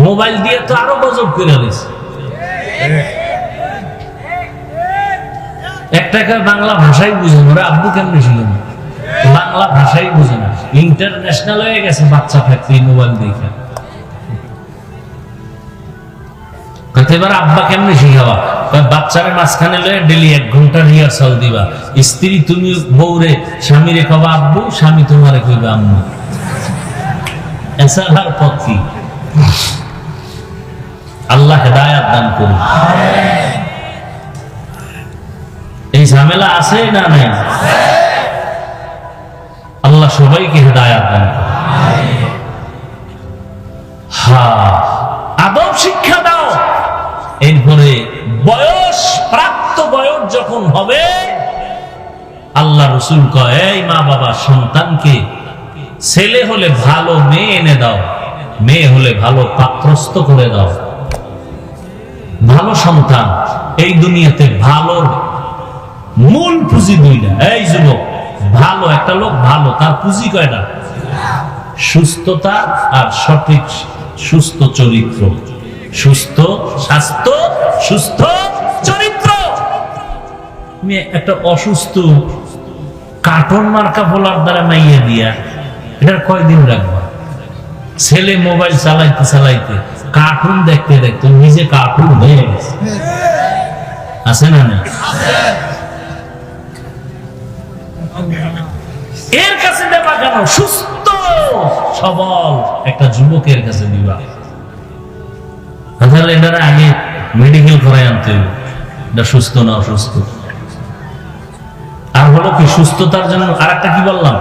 Speaker 1: মোবাইল দিয়ে তো আরো গজব করে দিচ্ছে। একটা বাংলা ভাষাই বুঝে না, ওরা আব্বু কেমনে ছিল না, বাংলা ভাষাই বুঝে না। ইন্টারন্যাশনাল হয়ে গেছে বাচ্চা থাকতে মোবাইল দেখে। এবার আব্বা কেমনে শিখাবা? বাচ্চারা মাঝখানে লয়ে ডেলি 1 ঘন্টা রিহার্সাল দিবা। স্ত্রী তুমি বউরে স্বামীরে কবা আব্বু, স্বামী তোমারে কইবা আম্মু। এছাড়ার পথ কি? আল্লাহ হেদায়াত দান করুন। এই ঝামেলা আছে না নাই? আল্লাহ সবাইকে হেদায়াত দান করুন। হ্যাঁ, আদব শিক্ষা দাও। এরপরে বয়স, প্রাপ্ত বয়স যখন হবে, আল্লাহ রসুল কয় এই মা বাবা সন্তানকে ছেলে হলে ভালো মেয়ে এনে দাও, মেয়ে হলে ভালো পাত্রস্থ করে দাও। ভালো সন্তান এই দুনিয়াতে ভালোর মূল পুঁজি দুইটা। এই যুবক, ভালো একটা লোক ভালো, তার পুঁজি কয়টা? সুস্থতা আর সঠিক সুস্থ চরিত্র। সুস্থ স্বাস্থ্য, সুস্থ চরিত্র। তুমি একটা অসুস্থ কার্টুন মার্কা বলার দ্বারা মাইয়ে দিয়া এটার কয়দিন রাখবা? ছেলে মোবাইল চালাইতে চালাইতে, কার্টুন দেখতে দেখতে নিজে কার্টুন হয়ে গেছে, আছে না? না, এর কাছে দেবা কেন? সুস্থ সবল একটা যুবকের কাছে দিবা। তাহলে এটার আগে মেডিকেল করাই আনতে হবে, এটা সুস্থ না অসুস্থ। আর হলো কি সুস্থতার জন্য আর একটা কি বললাম,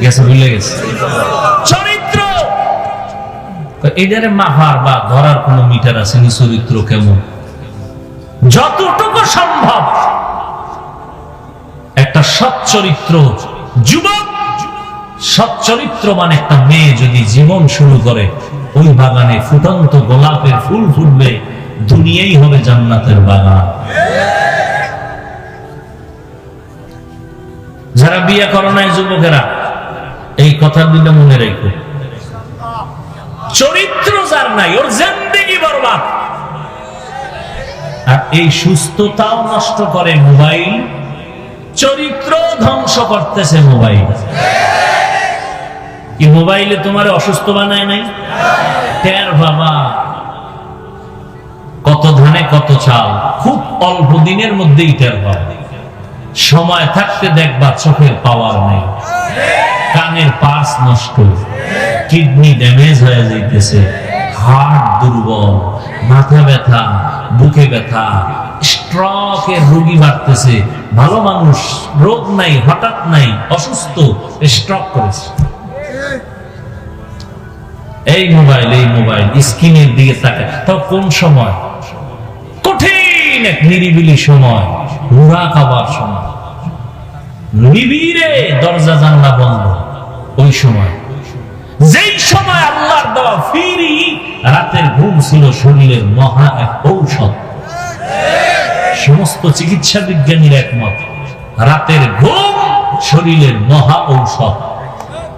Speaker 1: গেছে ভুলে গেছে, চরিত্র। এটারে মাপার বা ধরার কোন মিটার আছে নি? চরিত্র কেমন? যতটুকু সম্ভব একটা সৎ চরিত্র যুবক, সৎ চরিত্রবান একটা মেয়ে যদি জীবন শুরু করে, ওই বাগানে ফুটন্ত গোলাপের ফুল ফুটবে, দুনিয়াই হবে জান্নাতের বাগান। যারা বিয়ে করো নাই যুবকেরা, এই কথা দুইটা মনে রেখো। চরিত্র যার নাই, ওর জিন্দেগি বরবাদ। আর এই সুস্থতাও নষ্ট করে মোবাইল, চরিত্র ধ্বংস করতেছে মোবাইল। কি মোবাইলে তোমার অসুস্থ বানায় নাই? টের বাবা, কত ধানে কত চাল, খুব অল্প দিনের মধ্যেই টের পাবে। সময় থাকতে দেখবা চোখের পাওয়ার নেই, কানের পার্স নষ্ট, কিডনি ড্যামেজ হয়ে যাইতেছে, হার্ট দুর্বল, মাথা ব্যথা, বুকে ব্যথা, স্ট্রোকের রোগী বাড়তেছে। ভালো মানুষ রোগ নাই, হঠাৎ নাই, অসুস্থ, স্ট্রোক করেছে। এই মোবাইল স্ক্রিনের দিকে তাকায়, তাও কোন সময়? কঠিন এক নিরিবিলি সময়, রুড়া খাবার সময়, নিবিড়ে দরজা জানলা বন্ধ, ওই সময় যেই সময় আল্লাহর দেওয়া ফিরি রাতের ঘুম ছিল শরীরের মহা এক ঔষধ। সমস্ত চিকিৎসা বিজ্ঞানীর একমত, রাতের ঘুম শরীরের মহা ঔষধ।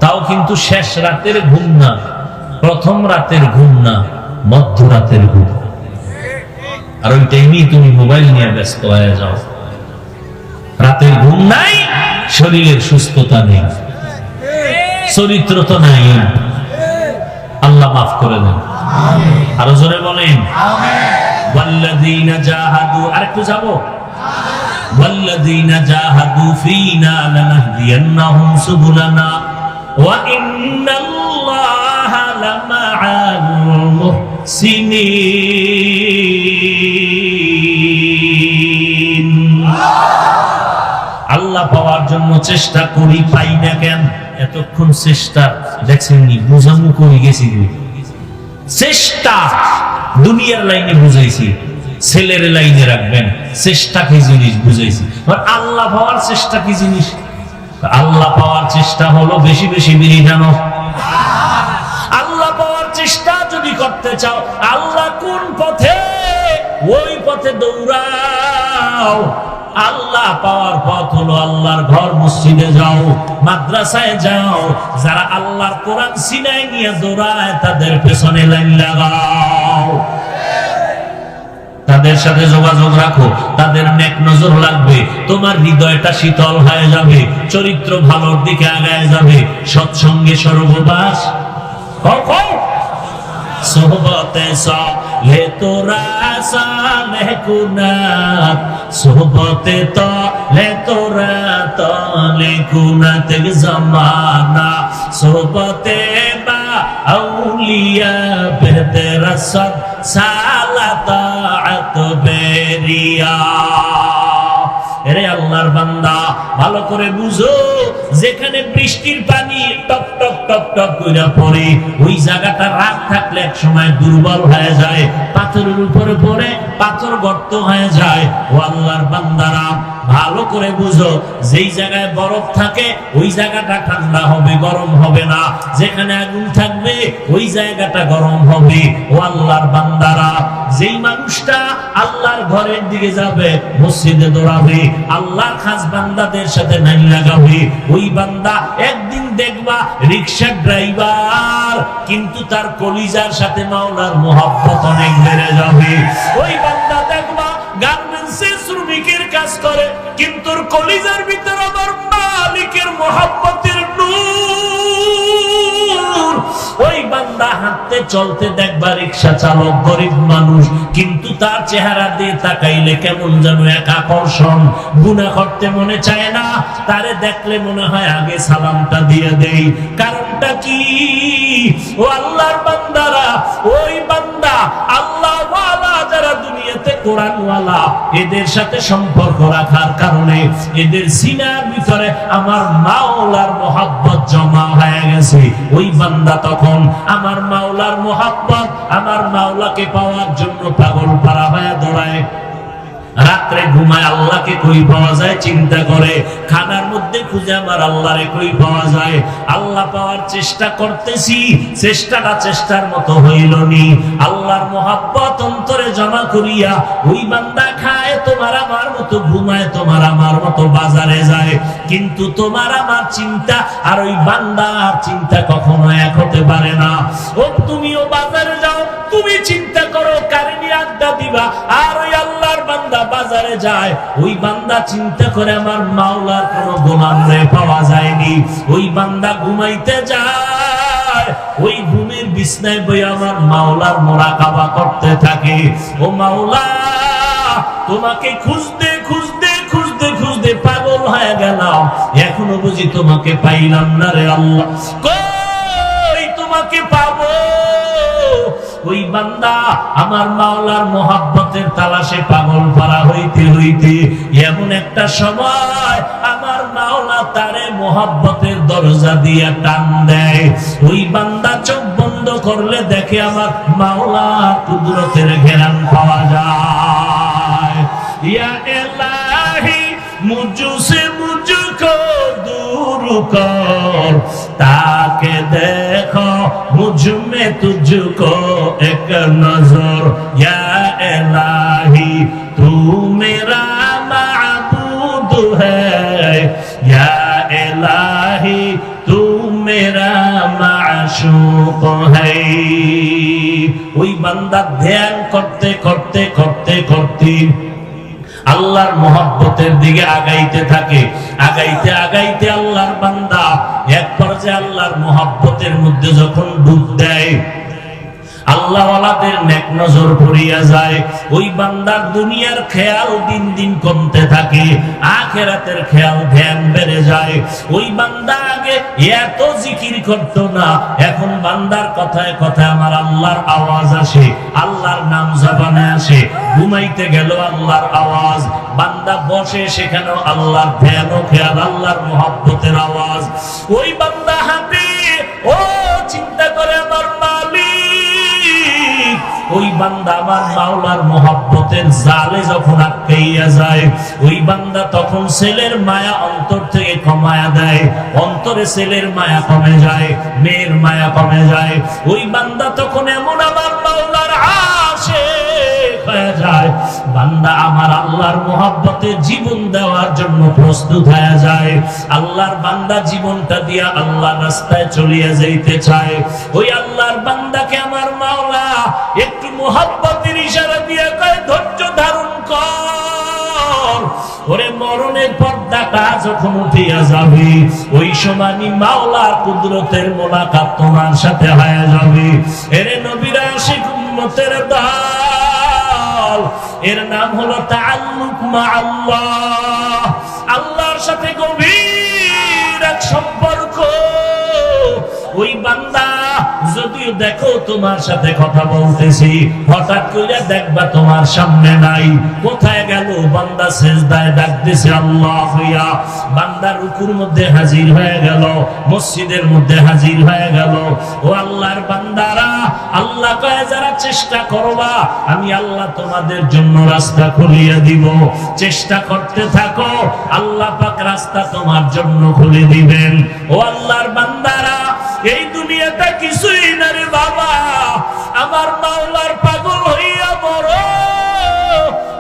Speaker 1: তাও কিন্তু শেষ রাতের ঘুম না, প্রথম রাতের ঘুম না, মধ্যরাতের ঘুম। আর ওই টাইমেই তুমি মোবাইল নিয়ে ব্যস্ত হয়ে যাও। রাতের ঘুম নাই, শরীরের সুস্থতা নেই, চরিত্র তো নাই। আল্লাহ মাফ করে দেন। আরো জোরে বলেন ওয়াল্লাযীনা জাহাদু। আরেকটু যাবো, ওয়াল্লাযীনা জাহাদু ফীনা লানাহদিয়ান্নাহুম সুবুলানা ওয়া ইন্নাল্লাহা লামাআল মুহসিনিন। আল্লাহ পাওয়ার জন্য চেষ্টা করি, পাই না কেন? এতক্ষণ চেষ্টা দেখছেন নি, বুঝামু করে গেছি। চেষ্টা দুনিয়ার লাইনে বুঝাইছি, ছেলের লাইনে রাখবেন। চেষ্টা কি জিনিস বুঝাইছি, আল্লাহ পাওয়ার চেষ্টা কি জিনিস? আল্লাহ পাওয়ার চেষ্টা হলো বেশি বেশি বিড়ি টানো। আল্লাহ পাওয়ার চেষ্টা যদি করতে চাও, আল্লাহ কোন পথে, ওই পথে দৌড়াও। আল্লাহ পাওয়ার পথ হলো আল্লাহর ঘর, মসজিদে যাও, মাদ্রাসায় যাও। যারা আল্লাহর কোরআন সিনায় নিয়ে দৌড়ায় তাদের পেছনে লাইন লাগাও, তাদের সাথে যোগাযোগ রাখো, তাদের নেক নজর লাগবে। তোমার হৃদয়টা শীতল হয়ে যাবে, চরিত্র ভালোর দিকে আগায় যাবে। সৎসঙ্গে সর্ববাস সোহবতে সালে তোরা সালে কুনাত, সোহবতে তলে তোরা তলে কুনাত জামানা, সোহবতে বা আউলিয়া বেহতের সদ সালাত বেরিয়া। এরে আল্লাহর বান্দা, ভালো করে বুঝো, যেখানে বৃষ্টির পানি টপ টপ টপ টপ কইরা পড়ে, ওই জায়গাটা রাত থাকলে এক সময় দুর্বল হয়ে যায়, পাথরের উপরে পড়ে পাথর গর্ত হয়ে যায়। ও আল্লাহর বান্দারা, ভালো করে বুঝো, যেই জায়গায় বরফ থাকে ওই জায়গাটা ঠান্ডা হবে, গরম হবে না। যেখানে আগুন থাকবে ওই জায়গাটা গরম হবে। ও আল্লাহর বান্দারা, যেই মানুষটা আল্লাহর ঘরের দিকে যাবে, মসজিদে দৌড়াবে, আল্লাহর খাস বান্দাদের সাথে নাম লাগাবে, ওই বান্দা একদিন দেখবা রিকশার ড্রাইভার, কিন্তু তার কলিজার সাথে মাওলার মোহাব্বত অনেক বেড়ে যাবে। ওই বান্দা দেখবা গার্মেন্টসে শ্রমিকের কাজ করে, কিন্তু কলিজার ভিতর আমার মালিকের মোহাব্বতের নূর। ওই বান্দা হাঁটতে চলতে দেখবা রিকশা চালক, গরিব মানুষ, কিন্তু তার চেহারা দিয়ে তাকাইলে কেমন যেন এক আকর্ষণ। গুনাহ করতে মনে চায় না, তারে দেখলে মনে হয় আগে সালামটা দিয়ে দেই। কারণটা কি? ও আল্লাহর বান্দারা, ওই বান্দা আল্লাহ ওয়ালা যারা দুনিয়াতে কোরআন ওয়ালা, এদের সাথে সম্পর্ক রাখার কারণে এদের সিনার ভিতরে আমার মাওলার মোহাব্বত জমা হয়ে গেছে। ওই বান্দা তখন আমার মাওলার মোহাব্বত, আমার মাওলাকে পাওয়ার জন্য পাগল পারা হয়ে দৌড়ায়। রাত্রে ঘুমায় আল্লাহকে কই পাওয়া যায় চিন্তা করে, খানার মধ্যে খুঁজে আমার আল্লাহরে কই পাওয়া যায়। আল্লাহ পাওয়ার চেষ্টা করতেছি, চেষ্টাটা চেষ্টার মতো হইল নি। আল্লাহর মোহাব্বত অন্তরে জমা করিয়া ওই বান্দা খায় তোমার আমার মতো, ঘুমায় তোমার আমার মতো, বাজারে যায়, কিন্তু তোমার আমার চিন্তা আর ওই বান্দার চিন্তা কখনো এক হতে পারে না। ও তুমিও বাজারে যাও, তুমি চিন্তা করো কারে নিয়ে আড্ডা দিবা, আর ওই আল্লাহর বান্দা বাজারে যায়, ওই বান্দা চিন্তা করে আমার মাওলার কোনো গোলাম রে পাওয়া যায়নি। ওই বান্দা ঘুমাইতে যায়, ওই ঘুমের বিছনায় বই আমার মাওলার মুরাকাবা করতে থাকে। ও মাওলা, তোমাকে খুঁজতে খুঁজতে খুঁজতে খুঁজতে পাগল হয়ে গেলাম, এখনো বুঝি তোমাকে পাইলাম না রে আল্লাহ, কই তোমাকে পাবো? ওই বান্দা আমার মাওলার মোহাব্বতের তালাশে পাগল পারা হইতে হইতে এমন একটা সময় আমার মাওলা তারে মোহাব্বতের দরজা দিয়া টান দেয়। ওই বান্দা চোখ বন্ধ করলে দেখে আমার মাওলা কুদরতের ঘেরান পাওয়া যায়। ইয়া ইলাহি মুঝসে মুঝকো দূর কর, তাকে দেখো मुझ में तुझको एक नजर या इलाही तू मेरा माबूद है या इलाही तू मेरा माशूक है। ওই বান্দা ধ্যান করতে করতে করতে করতে আল্লাহর মহব্বতের দিকে আগাইতে থাকে, আগাইতে আগাইতে আল্লাহর বান্দা এক পর্যায়ে আল্লাহর মহব্বতের মধ্যে যখন ডুব দেয়, আল্লাহ ওয়ালাদের নেক নজর পড়িয়া যায়, ওই বান্দার দুনিয়ার খেয়াল দিন দিন কমতে থাকে, আখিরাতের খেয়াল ধ্যান বেড়ে যায়। ওই বান্দা আগে এত জিকির করত না, এখন বান্দার কথায় কথায় আমার আল্লাহর আওয়াজ আসে, আল্লাহর নাম জবানে আসে। ঘুমাইতে গেল আল্লাহর আওয়াজ, বান্দা বসে সেখানেও আল্লাহর ধ্যান ও খেয়াল, আল্লাহর মহব্বতের আওয়াজ। ওই বান্দা হাঁটে, ও চিন্তা করে আমার মালিক, ওই বান্দা আমার মাওলার মহব্বতের জালে যখন আটকাইয়া যায়, ওই বান্দা তখন ছেলের মায়া অন্তর থেকে কমায়া দেয়, অন্তরে ছেলের মায়া কমে যায়, মেয়ের মায়া কমে যায়। ওই বান্দা তখন এমন আমার মাওলার আশিক হয়ে যায়, বান্দা আমার আল্লাহর মহব্বতে জীবন দেওয়ার জন্য প্রস্তুত হয়ে যায়। আল্লাহর বান্দা জীবনটা দিয়া আল্লাহর রাস্তায় চলিয়া যাইতে চায়। ওই আল্লাহর বান্দাকে আমার মাওলা একটু মহব্বতের ইশারা দিয়ে কয়, ধৈর্য ধারণ কর, ওরে মরণের পর্দাটা যখন উঠিয়া যাবে, ওই সময় মাওলার কুদরতের মোলাকাত তোমার সাথে হয়ে যাবে। এরে নবীর আশিক উম্মতের দল, এর নাম হলো তাআল্লুক মা আল্লাহ, আল্লাহর সাথে গভীর এক সম্পর্ক। ওই বান্দা যদিও দেখো তোমার সাথে কথা বলতেছি, হঠাৎ করে দেখবা তোমার সামনে নাই, কোথায় গেল? বান্দা সেজদায় ডাকতেছে আল্লাহ হইয়া, বান্দা রুকুর মধ্যে হাজির হয়ে গেল, মসজিদের মধ্যে হাজির হয়ে গেল। ও আল্লাহর বান্দারা, আল্লাহ কয়ে যারা চেষ্টা করবা, আমি আল্লাহ তোমাদের জন্য রাস্তা খুলিয়ে দিব, চেষ্টা করতে থাকো, আল্লাহ পাক রাস্তা তোমার জন্য খুলে দিবেন। ও আল্লাহর বান্দারা, এই দুনিয়াটা কিছুই না রে বাবা, আমার মাওলার পাগল হইয়া মরো।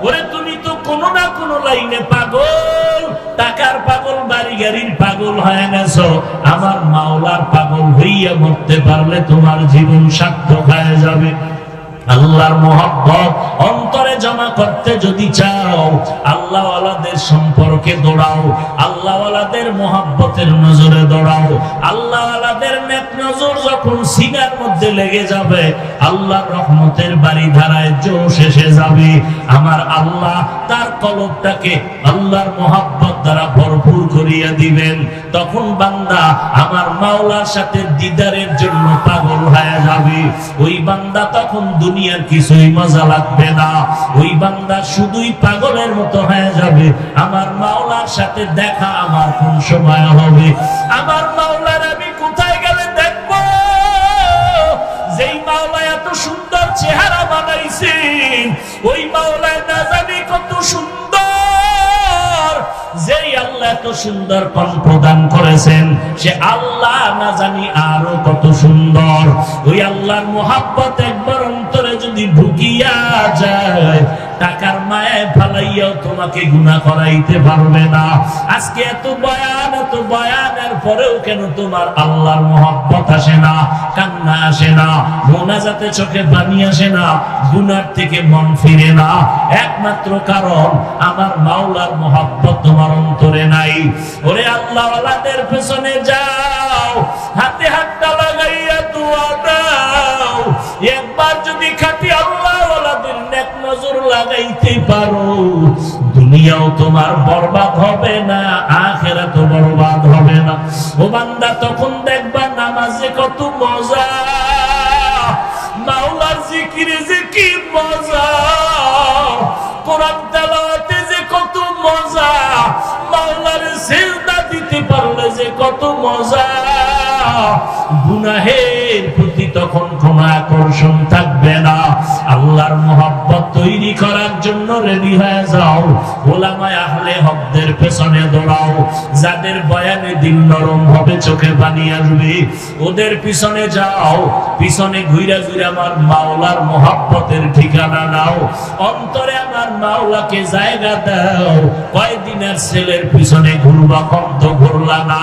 Speaker 1: ওরে তুমি তো কোনো না কোনো লাইনে পাগল, টাকার পাগল, বাড়ি গাড়ির পাগল হয়ে গেছো, আমার মাওলার পাগল হইয়া মরতে পারলে তোমার জীবন সার্থক হয়ে যাবে। আল্লাহর মহব্বত অন্তরে জমা করতে যদি চাও, আল্লাহ ওয়ালাদের সম্পর্কে দৌড়াও, আল্লাহ ওয়ালাদের মহব্বতের নজরে দৌড়াও। আল্লাহ ওয়ালাদের নেক নজর যখন সিনার মধ্যে লেগে যাবে, আল্লাহর রহমতের বাড়ি ধারায় জোশ এসে যাবে। আমার আল্লাহ তার কলবটাকে আল্লাহর মহব্বত দ্বারা ভরপুর করিয়া দিবেন। তখন বান্দা আমার মাওলার সাথে দিদারের জন্য পাগল হয়ে যাবে। ওই বান্দা তখন দুনিয়ার কিছুই মজা লাগবে না, ওই বান্দা শুধুই পাগলের মতো হয়ে যাবে। আমার মাওলার সাথে দেখা আমার কোন সময় হবে? আমার মাওলার আমি কোথায় গেলে দেখবো? যেই মাওলা এত সুন্দর চেহারা বানাইছেন, ওই মাওলা না জানি কত সুন্দর। যেই আল্লাহ এত সুন্দর কণ্ঠ দান করেছেন, সে আল্লাহ না জানি আরো কত সুন্দর। ওই আল্লাহর মহব্বত একবার অন্তরে যদি ঢুকিয়া যায়, টাকার মায়ায় ফালাইয়াও তোমাকে গুনাহ করাইতে পারবে না। আজকে এত বয়ানের পরেও কেন তোমার আল্লাহর মহব্বত আসে না, কান্না আসে না, মোনাজাতে চোখে পানি আসে না, গুনার থেকে মন ফিরে না? একমাত্র কারণ আমার মাওলার মহব্বত তোমার অন্তরে নাই। ওরে আল্লাহ ওয়ালাদের পেছনে যাও, হাতে হাতটা লাগাইয়া দোয়া দাও। একবার যদি খাঁটি আল্লাহ ওয়ালাদের নেক নজর লাগাইতে পারো, দুনিয়াও তোমার বরবাদ হবে না, আখিরাতও বরবাদ হবে না। ও বান্দা, তখন দেখবা নামাজে কত মজা, মাওলার জিকিরে যে কি মজা, কোরআন তেলাওয়াতে যে কত মজা, মাওলার সিজদা দিতে পারলে যে কত মজা। গুনাহের প্রতি তখন কোনো আকর্ষণ থাকবে না। আল্লাহর মহব্বত তৈরি করার জন্য রেডি হয়ে যাও, ওলামায়ে আহলে হকদের পেছনে দৌড়াও, যাদের বয়ানে দিল নরম হবে, চোখে পানি আসবে, ওদের পিছনে যাও, পিছনে ঘুরে ঘুরে আমার মাওলার মহব্বতের ঠিকানা নাও, অন্তরে আমার মাওলাকে জায়গা দাও। কয়দিনের ছেলের পিছনে ঘুরবা, কম তো ঘুরলা না,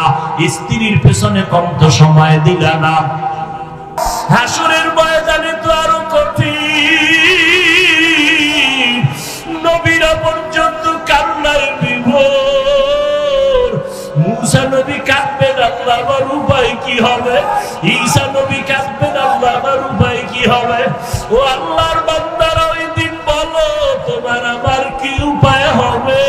Speaker 1: স্ত্রীর পিছনে কম তো সময় দিলা না। হাসরের ময়দানে তো আরো কঠিন, নবীরা পর্যন্ত কান্নায় বিভোর। মুসা নবী কাঁদবেন, আল্লাহ আমার উপায় কি হবে? ঈসা নবী কাঁদবেন, আল্লাহ আমার উপায় কি হবে? ও আল্লাহর বান্দারা, ওই দিন বলো তোমার আমার কি উপায় হবে?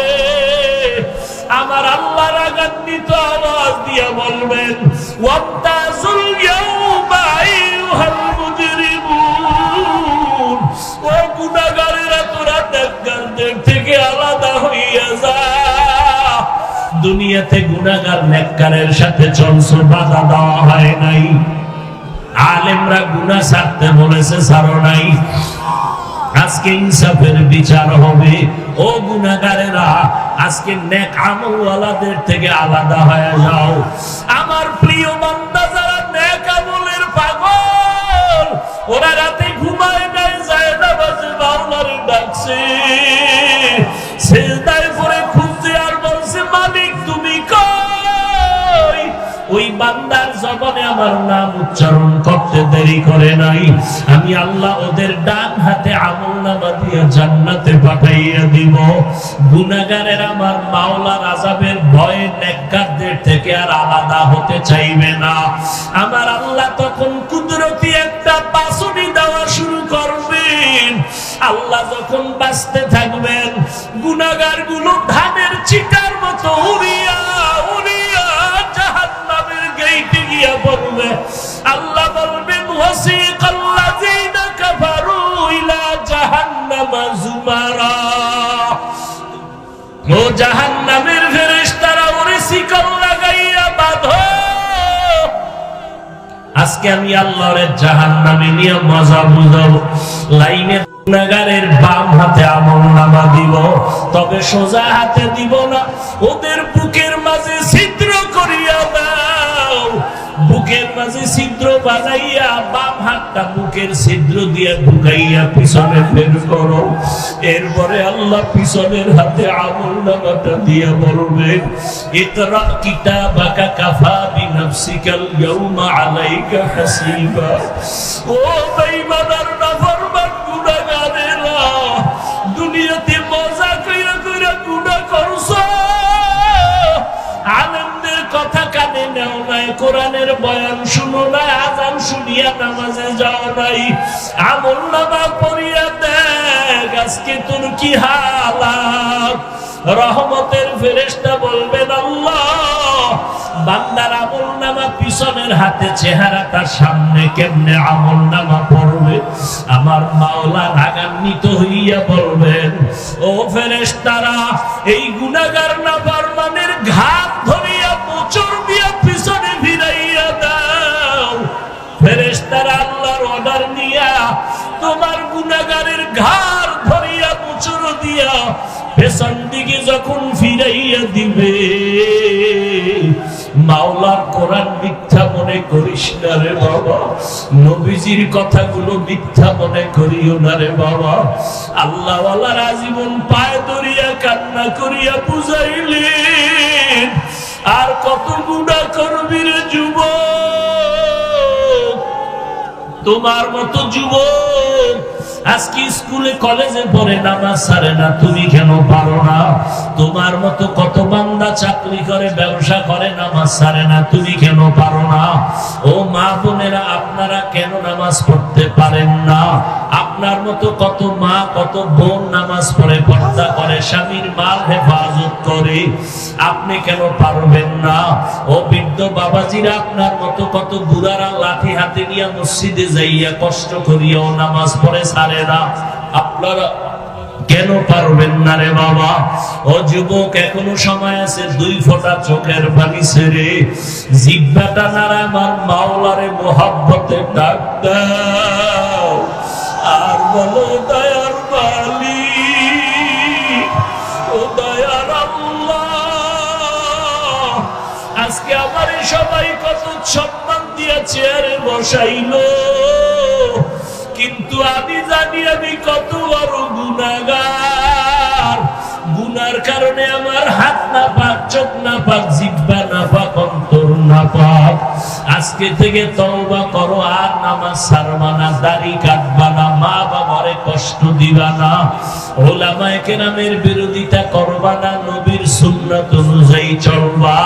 Speaker 1: আমার আল্লাহ রাগান্বিত আওয়াজ দিয়া বলবেন, ওয়ামতাজুল ইয়াউমা আইয়ুহাল মুজরিমুন, ও গুনাহগারেরা তোরা নেককারদের থেকে আলাদা হইয়া যা। দুনিয়াতে গুনাহগার নেককারের সাথে চলছো, বাধা দেওয়া হয় নাই, আলেমরা গুনাহ ছাড়তে বলেছে, ছাড়ো নাই। আজকে ইনসাফের বিচার হবে। ও গুনাহগারেরা, আজকে নেক আমলওয়ালাদের থেকে আলাদা হয়ে যাও। আমার প্রিয় বান্দা যারা নেক আমলের পাগল, ওরা রাতে ঘুমায় নাই, যায় না বাজে বাউলারে ডাকছে, সিজদায় পড়ে খুঁজছে আর বলছে, মালিক তুমি কই? ওই বান্দার জবানে আমার নাম উচ্চারণ করতে দেরি করে নাই, আমি আল্লাহ ওদের ডান হাতে আমলনামা দিয়ে জান্নাতে পাঠাইয়া দিব। গুনাহগারের আমার মাওলার আযাবের ভয়ে নেককারদের থেকে আর আলাদা হতে চাইবে না। আমার আল্লাহ তখন কুদরতি একটা বাঁশি দেওয়া শুরু করবেন। আল্লাহ যখন বাঁচতে থাকবেন, গুনাহগারগুলো ধানের চিটার মতো উড়িয়া উড়িয়া জাহান্নামের গেইটে গিয়া পড়বে। আল্লাহ বলবেন, ওয়াসিকাল্লাযীনা কাফারু ইলা জাহান্নামা যুমারা, ও জাহান্নামের ফেরেশতারা, ওরে শিকল লাগাইয়া বাঁধো। আজকে আমি আল্লাহর জাহান্নামে নিয়ে মজা বুঝাবো। লাইনে গুনাহগারের বাম হাতে আমলনামা দিব, তবে সোজা হাতে দিব না, ওদের বুকের মাঝে ছিদ্র করিয়া দাও। বুকের মাঝে ছিদ্র বানাইয়া বাম হাতটা বুকের ছিদ্র দিয়ে ঢুকাইয়া পিছনে বের করো। এরপরে আল্লাহ পিছনের হাতে আমলনামাটা দিয়ে বলবেন, ইকরা কিতাবাকা কাফা বিনাফসিকাল ইয়াউমা আলাইকা হাসিবা। ও বেঈমানের নাফরমান গুনাহগারেরা, দুনিয়াতে মজা কইরা কইরা গুনাহ করছো, আলেমদের কথা কানে নেও নাই, কোরআনের বয়ান শুনো না, আযান শুনিয়া নামাজে যাও নাই, আমলনামা পড়িয়া দেখ আজকে তোর কি হালাত। রহমতের ফেরেশতা বলবেন, আল্লাহ বান্দার আমলনামা পিছনের হাতে, চেহারাটা সামনে, কেমনে আমলনামা পড়বে? আমার মাওলা রাগান্বিত হইয়া বলবেন, ও ফেরেশতারা, এই গুনাহগার নাফরমানের ঘাট ধরিয়া মোচড় দিয়া পিছনে ফিরাইয়া দাও। ফেরেশতারা আল্লাহর অর্ডার নিয়া তোমার গুনাহগারের ঘাড় ধরিয়া মোচড় দিয়া পেছন দিকে যখন ফিরাইয়া দিবে, মাওলার কোরআন মিথ্যা মনে করিস না রে বাবা, নবীজির কথাগুলো মিথ্যা মনে করিও না রে বাবা। আল্লাহওয়ালার আজীবন পায়ে ধরিয়া কান্না করিয়া বুঝাইলেন, আর কত গুনাহ করবি রে যুবক? তোমার মতো যুবক আজকে স্কুলে কলেজে পড়ে নামাজ ছাড়ে না, তুমি কেন পারো না? তোমার মতো কত বান্দা চাকরি করে, ব্যবসা করে, নামাজ ছাড়ে না, তুমি কেন পারো না? ও মা বোনেরা, আপনারা কেন নামাজ পড়তে পারেন না? আপনার মতো কত মা, কত বোন নামাজ পড়ে, পর্দা করে, স্বামীর মাল হেফাজত করে, আপনি কেন পারবেন না? ও বৃদ্ধ বাবাজিরা, আপনার মতো কত বুড়ারা লাঠি হাতে নিয়ে মসজিদে যাইয়া কষ্ট করিয়াও নামাজ পড়ে ছাড়ে না, আপনারা কেন পারবেন না রে বাবা? ও যুবক, এখনো সময় আছে, 2 ফোঁটা চোখের পানি ছেড়ে জিহ্বাটা নাড়া আমার মাওলারে মোহাব্বতে ডাক দাও আর বলো, দয়ার মালিক, ও দয়ার আল্লাহ, আজকে আমার সবাই কত সম্মান দিয়া চেয়ারে বসাইলো, কিন্তু আমি জানি আমি কত বড় গুনাহগার। গুনার কারণে আমার হাত না পাক, চোখ না পাক, জিহ্বা না পাক, অন্তর না পাক। আজকে থেকে তওবা করো, আর নামাজ ছাড়বা না, দাড়ি কাটবা না, মা বাবারে কষ্ট দিবা না, ওলামায়ে কেরামের বিরোধিতা করবা না, নবীর সুন্নাত অনুযায়ী চলবা।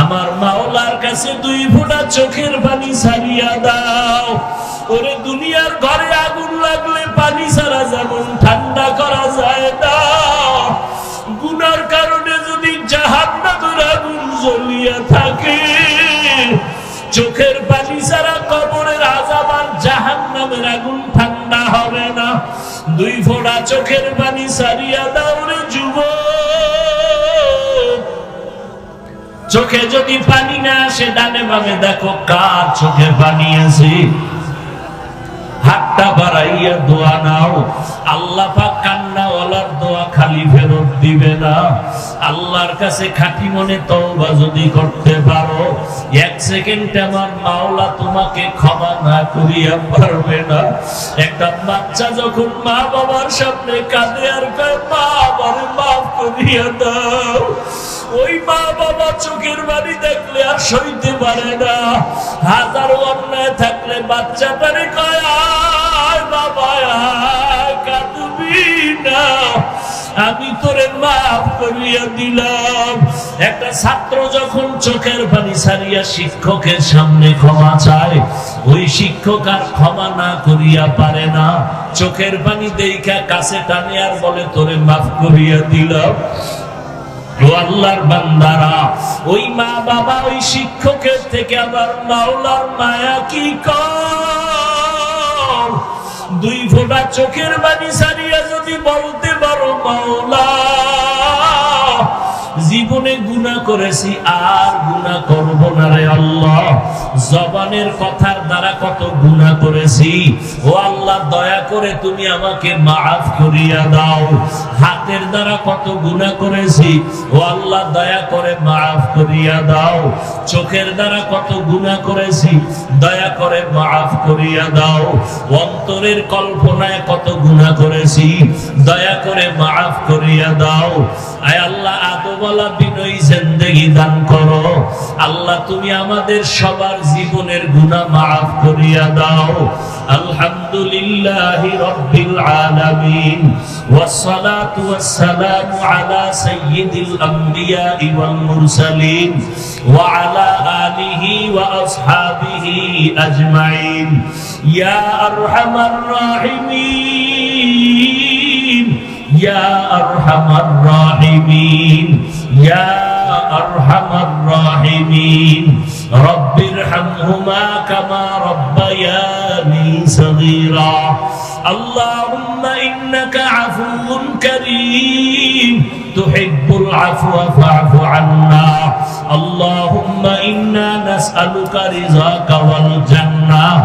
Speaker 1: আমার মাওলার কাছে 2 ফোঁটা চোখের পানি ছাড়িয়া দাও। ওরে দুনিয়ার ঘরে আগুন লাগলে পানি ছাড়া যেমন ঠান্ডা করা যায় না, গুনার কারণে যদি জাহান্নামের আগুন জ্বলিয়া থাকে, চোখের পানি ছাড়া কবরের আযাব আর জাহান্নামের আগুন ঠান্ডা হবে না। 2 ফোঁটা চোখের পানি ছাড়িয়া দাও রে যুবক। চোখে যদি পানি না আসে, ডানে বামে দেখো কার চোখে পানি আছে, হাতটা বাড়াইয়া দোয়া নাও। আল্লাহ পাক কান্নাওয়ালার দোয়া খালি ফেরত দিবে না। আল্লাহর কাছে খাঁটি মনে তওবা যদি করতে পারো, 1 সেকেন্ড আমার মাওলা তোমাকে ক্ষমা না করিয়া পারবে না। একটা বাচ্চা যখন মা বাবার সামনে কাঁদে আর কয়, মা আমারে মাফ করিয়া দাও, ওই মা বাবা চোখের বাড়ি দেখলে আর সইতে পারে না। হাজারো অন্যায় থাকলে বাচ্চাটারে কয়, আয় বাবা আয়, কাঁদবি না, আমি তোরে মাফ করিয়া দিলাম। একটা ছাত্র যখন চোখের পানি ছাড়িয়া শিক্ষকের সামনে ক্ষমা চায়, ওই শিক্ষক আর ক্ষমা না করিয়া পারে না, চোখের পানি দেইখা কাছে টানে আর বলে, তোরে মাফ করিয়া দিলাম। ও আল্লাহর বান্দারা, ওই মা বাবা ওই শিক্ষকের থেকে আবার মাওলার মায়া কি কম। 2 ফোঁটা চোখের পানি ছাড়িয়া যদি বলতে পারো, মাওলা জীবনে গুনাহ করেছি, আর গুনাহ করব না রে আল্লাহ। জবানের কথার দ্বারা কত গুনাহ করেছি, ও আল্লাহ দয়া করে তুমি আমাকে মাফ করিয়া দাও। হাতের দ্বারা কত গুনাহ করেছি, ও আল্লাহ দয়া করে মাফ করিয়া দাও। চোখের দ্বারা কত গুনাহ করেছি, দয়া করে মাফ করিয়া দাও। অন্তরের কল্পনায় কত গুনাহ করেছি, দয়া করে মাফ করিয়া দাও। আয় আল্লাহ, আদবওয়ালা বিনয়ী জিন্দেগি দান করো। আল্লাহ তুমি আমাদের সবার জীবনের গুনাহ মাফ করিয়া দাও। আলহামদুলিল্লাহি রাব্বিল আলামিন, ওয়াসসালাতু ওয়াসসালামু আলা সাইয়্যিদিল আমবিয়া ওয়াল মুরসালিন ওয়া আলা আলিহি ওয়া আসহাবিহি আজমাইন। ইয়া আরহামার রাহিমিন, ইয়া আরহামার রাহিমিন, ইয়া আরহামার রাহিমিন। রব্বিরহামহুমা কামা রব্বায়ানি সগীরা। আল্লাহুম্মা ইন্নাকা আফুউন কারীম তুহিব্বুল আফওয়া ফা'ফু আন্না। আল্লাহুম্মা ইন্না নাসআলুকা রিযাকা ওয়াল জান্নাহ